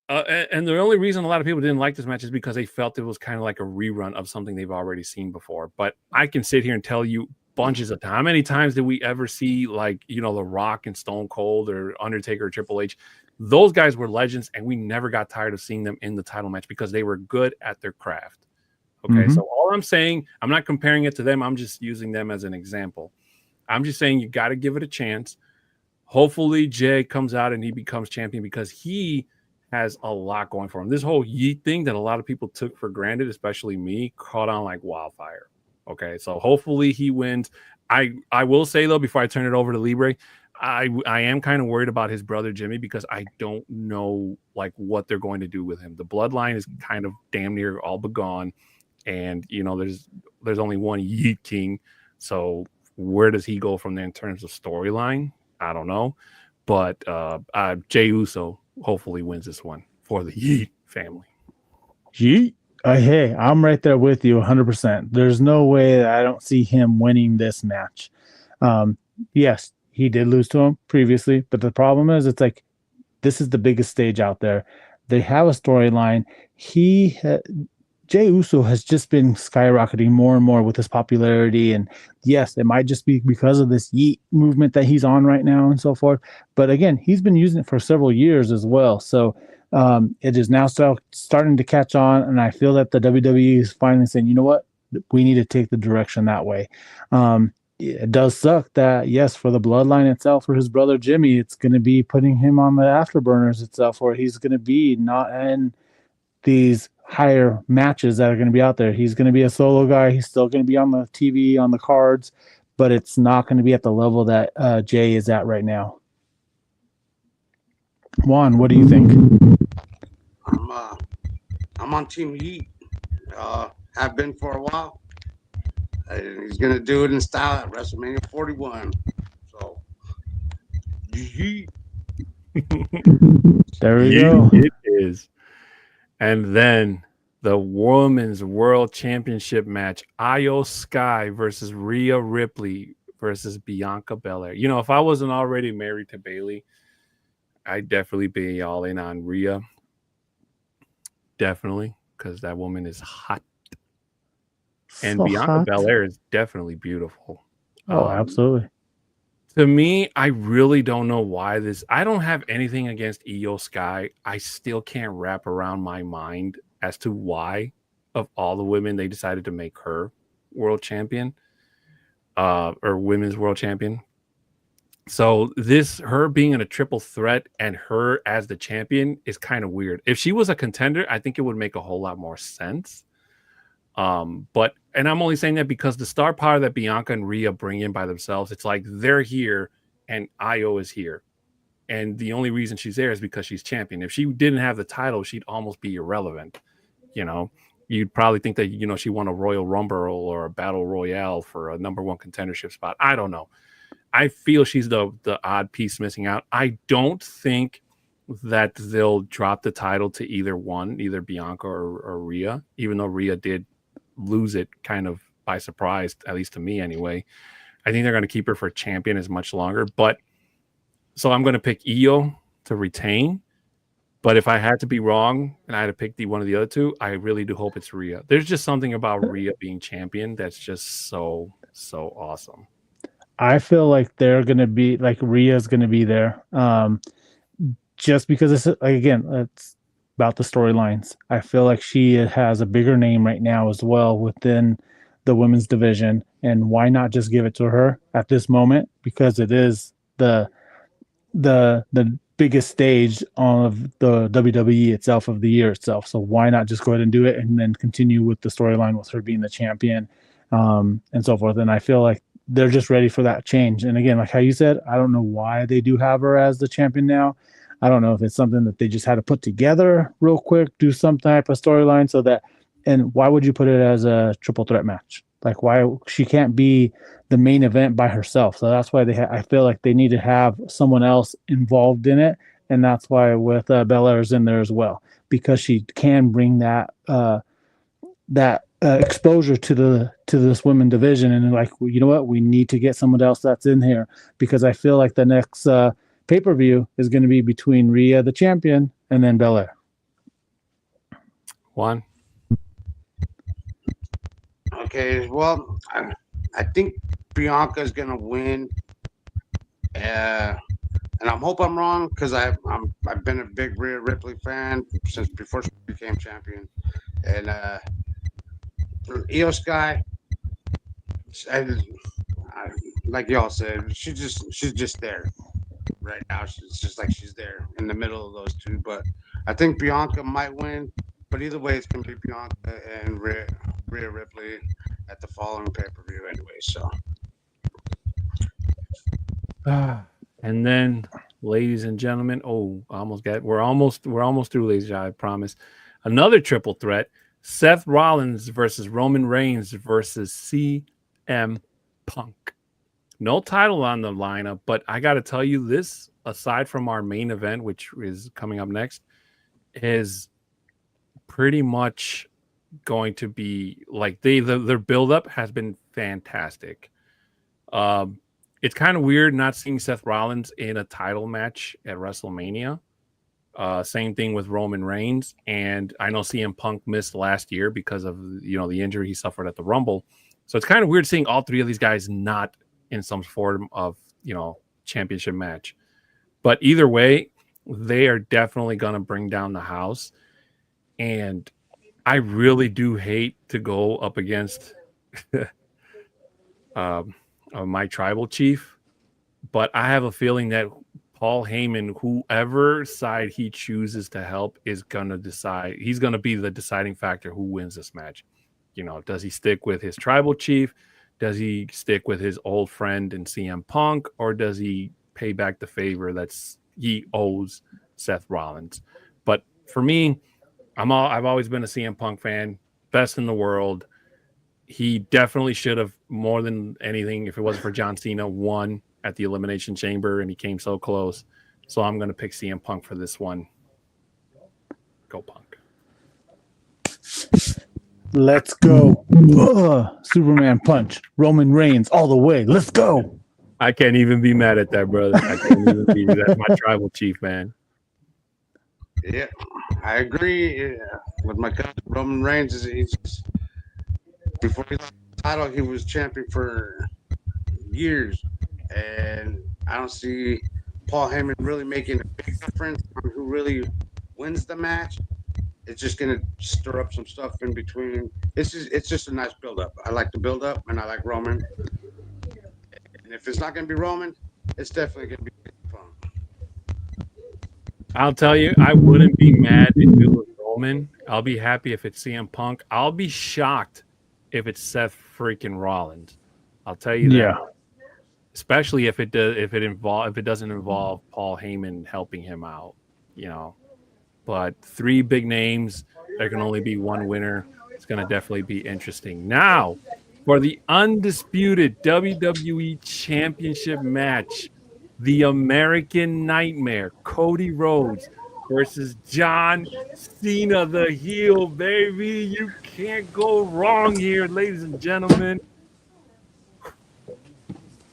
and the only reason a lot of people didn't like this match is because they felt it was kind of like a rerun of something they've already seen before. But I can sit here and tell you bunches of time. How many times did we ever see like, The Rock and Stone Cold or Undertaker or Triple H? Those guys were legends, and we never got tired of seeing them in the title match because they were good at their craft. Okay, Mm-hmm. So all I'm saying, I'm not comparing it to them. I'm just using them as an example. I'm just saying you got to give it a chance. Hopefully Jey comes out and he becomes champion because he has a lot going for him. This whole yeet thing that a lot of people took for granted, especially me, caught on like wildfire. Okay, so hopefully he wins. I will say, though, before I turn it over to Libre, I am kind of worried about his brother Jimmy because I don't know like what they're going to do with him. The bloodline is kind of damn near all but gone, and there's only one Yeet King. So where does he go from there in terms of storyline? I don't know, but Jey Uso hopefully wins this one for the Yeet family. Yeet. Hey, I'm right there with you 100%. There's no way that I don't see him winning this match. yes, he did lose to him previously, but the problem is, it's like this is the biggest stage out there. They have a storyline. Jey Uso has just been skyrocketing more and more with his popularity, and yes, it might just be because of this Yeet movement that he's on right now and so forth. But again, he's been using it for several years as well. So it is now starting to catch on, and I feel that the WWE is finally saying, you know what, we need to take the direction that way. It does suck that, yes, for the bloodline itself, for his brother Jimmy, it's going to be putting him on the afterburners itself, where he's going to be not in these higher matches that are going to be out there. He's going to be a solo guy. He's still going to be on the TV, on the cards, but it's not going to be at the level that Jay is at right now. Juan, what do you think? I'm on Team Heat. Have been for a while. He's gonna do it in style at WrestleMania 41. So, Heat. There we go. It is. And then the Women's World Championship match, Io Sky versus Rhea Ripley versus Bianca Belair. You know, if I wasn't already married to Bailey, I'd definitely be all in on Rhea. Definitely, because that woman is hot. And So Bianca hot. Belair is definitely beautiful. Oh, absolutely. To me, I really don't know why this. I don't have anything against Io Sky. I still can't wrap around my mind as to why, of all the women, they decided to make her world champion, or women's world champion. So her being in a triple threat and her as the champion is kind of weird. If she was a contender, I think it would make a whole lot more sense. But I'm only saying that because the star power that Bianca and Rhea bring in by themselves, it's like they're here and Io is here. And the only reason she's there is because she's champion. If she didn't have the title, she'd almost be irrelevant. You know, you'd probably think that, you know, she won a Royal Rumble or a Battle Royale for a number one contendership spot. I don't know. I feel she's the odd piece missing out. I don't think that they'll drop the title to either Bianca or Rhea, even though Rhea did lose it kind of by surprise, at least to me anyway. I think they're going to keep her for champion as much longer. But so I'm going to pick Io to retain. But if I had to be wrong and I had to pick one of the other two, I really do hope it's Rhea. There's just something about Rhea being champion that's just so awesome. I feel like they're going to be like Rhea's going to be there. Just because it's like, again, it's about the storylines. I feel like she has a bigger name right now as well within the women's division, and why not just give it to her at this moment, because it is the biggest stage of the WWE itself, of the year itself. So why not just go ahead and do it and then continue with the storyline with her being the champion, and so forth. And I feel like they're just ready for that change. And again, like how you said, I don't know why they do have her as the champion now. I don't know if it's something that they just had to put together real quick, do some type of storyline so that, and why would you put it as a triple threat match? Like, why she can't be the main event by herself. So that's why I feel like they need to have someone else involved in it. And that's why with Belair's in there as well, because she can bring that, exposure to this women division, and like, you know what, we need to get someone else that's in here, because I feel like the next pay-per-view is going to be between Rhea, the champion, and then Belair. Juan? Okay, well, I think Bianca is gonna win, and I hope I'm wrong, because I've been a big Rhea Ripley fan since before she became champion, and Io Sky, like y'all said, she's just there right now. It's just like she's there in the middle of those two. But I think Bianca might win. But either way, it's gonna be Bianca and Rhea Ripley at the following pay-per-view anyway. So, And then, ladies and gentlemen, we're almost through, ladies. I promise. Another triple threat: Seth Rollins versus Roman Reigns versus CM Punk. No title on the lineup, but I got to tell you, this, aside from our main event, which is coming up next, is pretty much going to be like their build-up has been fantastic. it's kind of weird not seeing Seth Rollins in a title match at WrestleMania. Same thing with Roman Reigns, and I know CM Punk missed last year because of the injury he suffered at the Rumble. So it's kind of weird seeing all three of these guys not in some form of championship match. But either way, they are definitely going to bring down the house, and I really do hate to go up against my tribal chief, but I have a feeling that Paul Heyman, whoever side he chooses to help, is going to decide. He's going to be the deciding factor who wins this match. Does he stick with his tribal chief? Does he stick with his old friend in CM Punk? Or does he pay back the favor he owes Seth Rollins? But for me, I've always been a CM Punk fan, best in the world. He definitely should have, more than anything, if it wasn't for John Cena, won at the Elimination Chamber, and he came so close. So I'm going to pick CM Punk for this one. Go Punk. Let's go. Superman punch. Roman Reigns all the way. Let's go. I can't even be mad at that, brother. I can't even be. That's my tribal chief, man. Yeah, I agree with my cousin. Roman Reigns. Before he lost the title, he was champion for years. And I don't see Paul Heyman really making a big difference on who really wins the match. It's just gonna stir up some stuff in between. It's just a nice build up. I like the build up, and I like Roman. And if it's not gonna be Roman, it's definitely gonna be fun. I'll tell you, I wouldn't be mad if it was Roman. I'll be happy if it's CM Punk. I'll be shocked if it's Seth freaking Rollins. I'll tell you that. Yeah. Especially if it doesn't involve Paul Heyman helping him out, But three big names, there can only be one winner. It's going to definitely be interesting. Now, for the undisputed WWE Championship match, the American Nightmare, Cody Rhodes versus John Cena, the heel, baby. You can't go wrong here, ladies and gentlemen.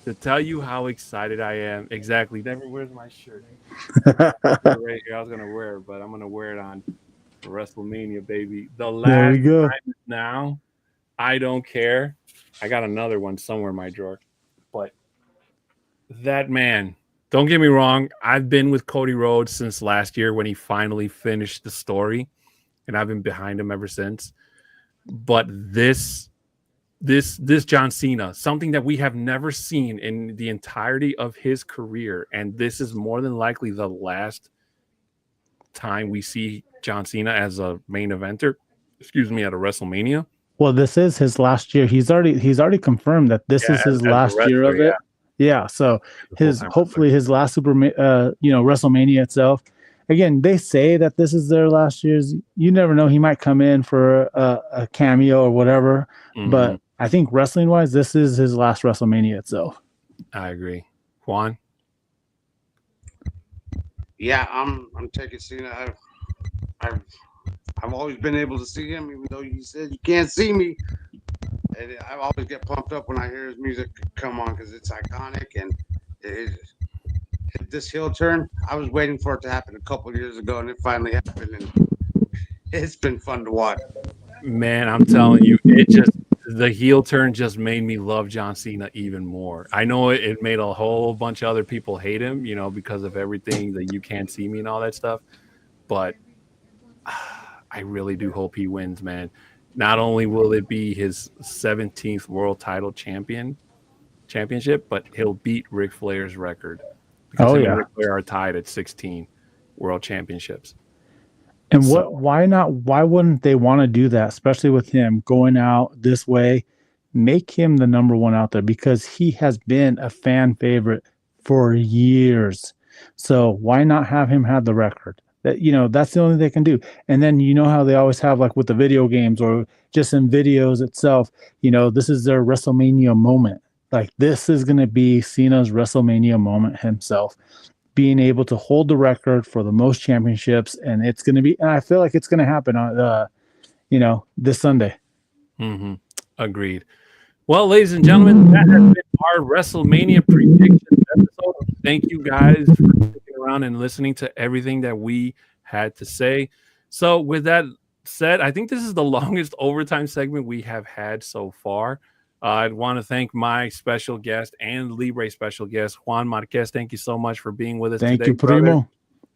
To tell you how excited I am. Exactly. Never, where's my shirt? Right here. I was going to wear it, but I'm going to wear it on WrestleMania, baby. The last time is now. I don't care. I got another one somewhere in my drawer. But that man, don't get me wrong. I've been with Cody Rhodes since last year when he finally finished the story, and I've been behind him ever since. But this John Cena, something that we have never seen in the entirety of his career, and this is more than likely the last time we see John Cena as a main eventer, at a WrestleMania. Well, this is his last year. He's already confirmed that this is his last year of it. Yeah, so hopefully his last WrestleMania itself. Again, they say that this is their last year's. You never know. He might come in for a cameo or whatever. Mm-hmm. But I think wrestling-wise, this is his last WrestleMania itself. I agree. Juan? Yeah, I'm taking Cena. I've always been able to see him, even though he said you can't see me. And I always get pumped up when I hear his music come on because it's iconic and this heel turn. I was waiting for it to happen a couple years ago, and it finally happened. And it's been fun to watch. Man, I'm telling you, the heel turn just made me love John Cena even more. I know it made a whole bunch of other people hate him, because of everything that you can't see me and all that stuff. But I really do hope he wins, man. Not only will it be his 17th world title championship, but he'll beat Ric Flair's record. Because him and Ric Flair are tied at 16 world championships. And why not? Why wouldn't they want to do that, especially with him going out this way? Make him the number one out there because he has been a fan favorite for years. So why not have him have the record? That's the only thing they can do. And then how they always have, like with the video games or just in videos itself, this is their WrestleMania moment. Like this is going to be Cena's WrestleMania moment himself, being able to hold the record for the most championships. And it's going to be, and I feel like it's going to happen on, this Sunday. Mm-hmm. Agreed. Well, ladies and gentlemen, that has been our WrestleMania predictions episode. Thank you guys for sticking around and listening to everything that we had to say. So, with that said, I think this is the longest overtime segment we have had so far. I'd want to thank my special guest and Libre special guest, Juan Marquez. Thank you so much for being with us Thank today, you, Primo. brother.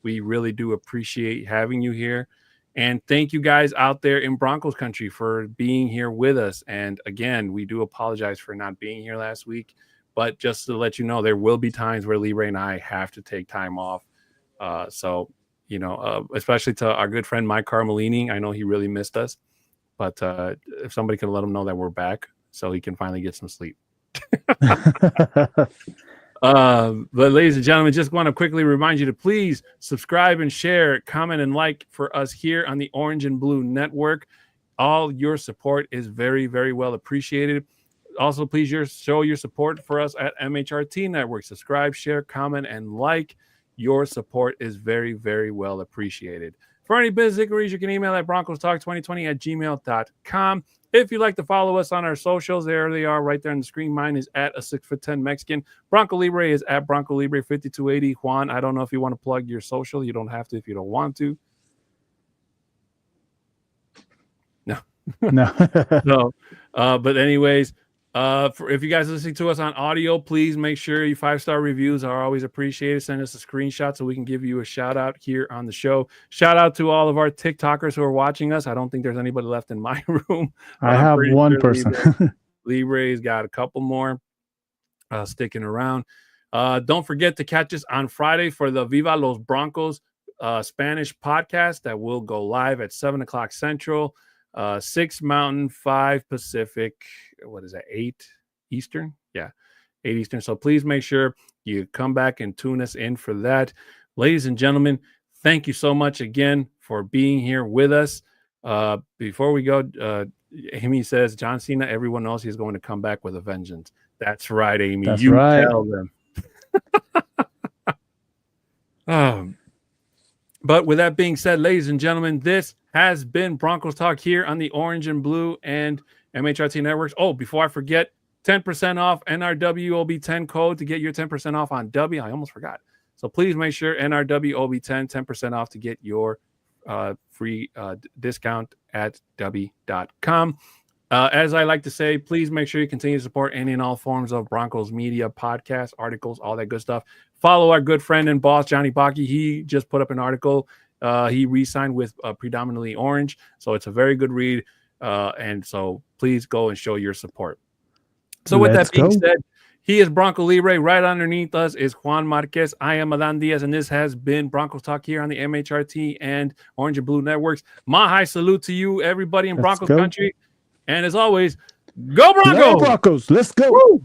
We really do appreciate having you here. And thank you guys out there in Broncos country for being here with us. And again, we do apologize for not being here last week. But just to let you know, there will be times where Libre and I have to take time off. Especially to our good friend Mike Carmelini. I know he really missed us. But if somebody can let him know that we're back so he can finally get some sleep. But ladies and gentlemen, just want to quickly remind you to please subscribe and share, comment and like for us here on the Orange and Blue Network. All your support is very, very well appreciated. Also, please show your support for us at MHRT Network. Subscribe, share, comment, and like. Your support is very, very well appreciated. For any business inquiries, you can email at broncostalk2020@gmail.com. If you'd like to follow us on our socials, there they are right there on the screen. Mine is at a 6'10" Mexican. Bronco Libre is at Bronco Libre 5280. Juan, I don't know if you want to plug your social. You don't have to if you don't want to. No. No. But anyways, if you guys are listening to us on audio, please make sure your 5-star reviews are always appreciated. Send us a screenshot so we can give you a shout out here on the show. Shout out to all of our TikTokers who are watching us. I don't think there's anybody left in my room. I have one person. Libre's got a couple more sticking around. Don't forget to catch us on Friday for the Viva Los Broncos Spanish podcast that will go live at 7:00 Central. 6 Mountain, 5 Pacific. What is that? 8 Eastern? Yeah, 8 Eastern. So please make sure you come back and tune us in for that. Ladies and gentlemen, thank you so much again for being here with us. Before we go, Amy says, John Cena, everyone knows he's going to come back with a vengeance. That's right, Amy. That's you right. Tell them. But with that being said, ladies and gentlemen, this has been Broncos Talk here on the Orange and Blue and MHRT Networks. Oh, before I forget, 10% off NRWOB10 code to get your 10% off on W. I almost forgot. So please make sure NRWOB10, 10% off to get your free discount at W.com. As I like to say, please make sure you continue to support any and all forms of Broncos media, podcasts, articles, all that good stuff. Follow our good friend and boss, Johnny Baki. He just put up an article. He re-signed with Predominantly Orange. So it's a very good read. And so please go and show your support. So with that being said, he is Bronco Libre. Right underneath us is Juan Marquez. I am Adan Diaz, and this has been Broncos Talk here on the MHRT and Orange and Blue Networks. My high salute to you, everybody in Broncos country. And as always, go Broncos! Go Broncos! Let's go! Woo!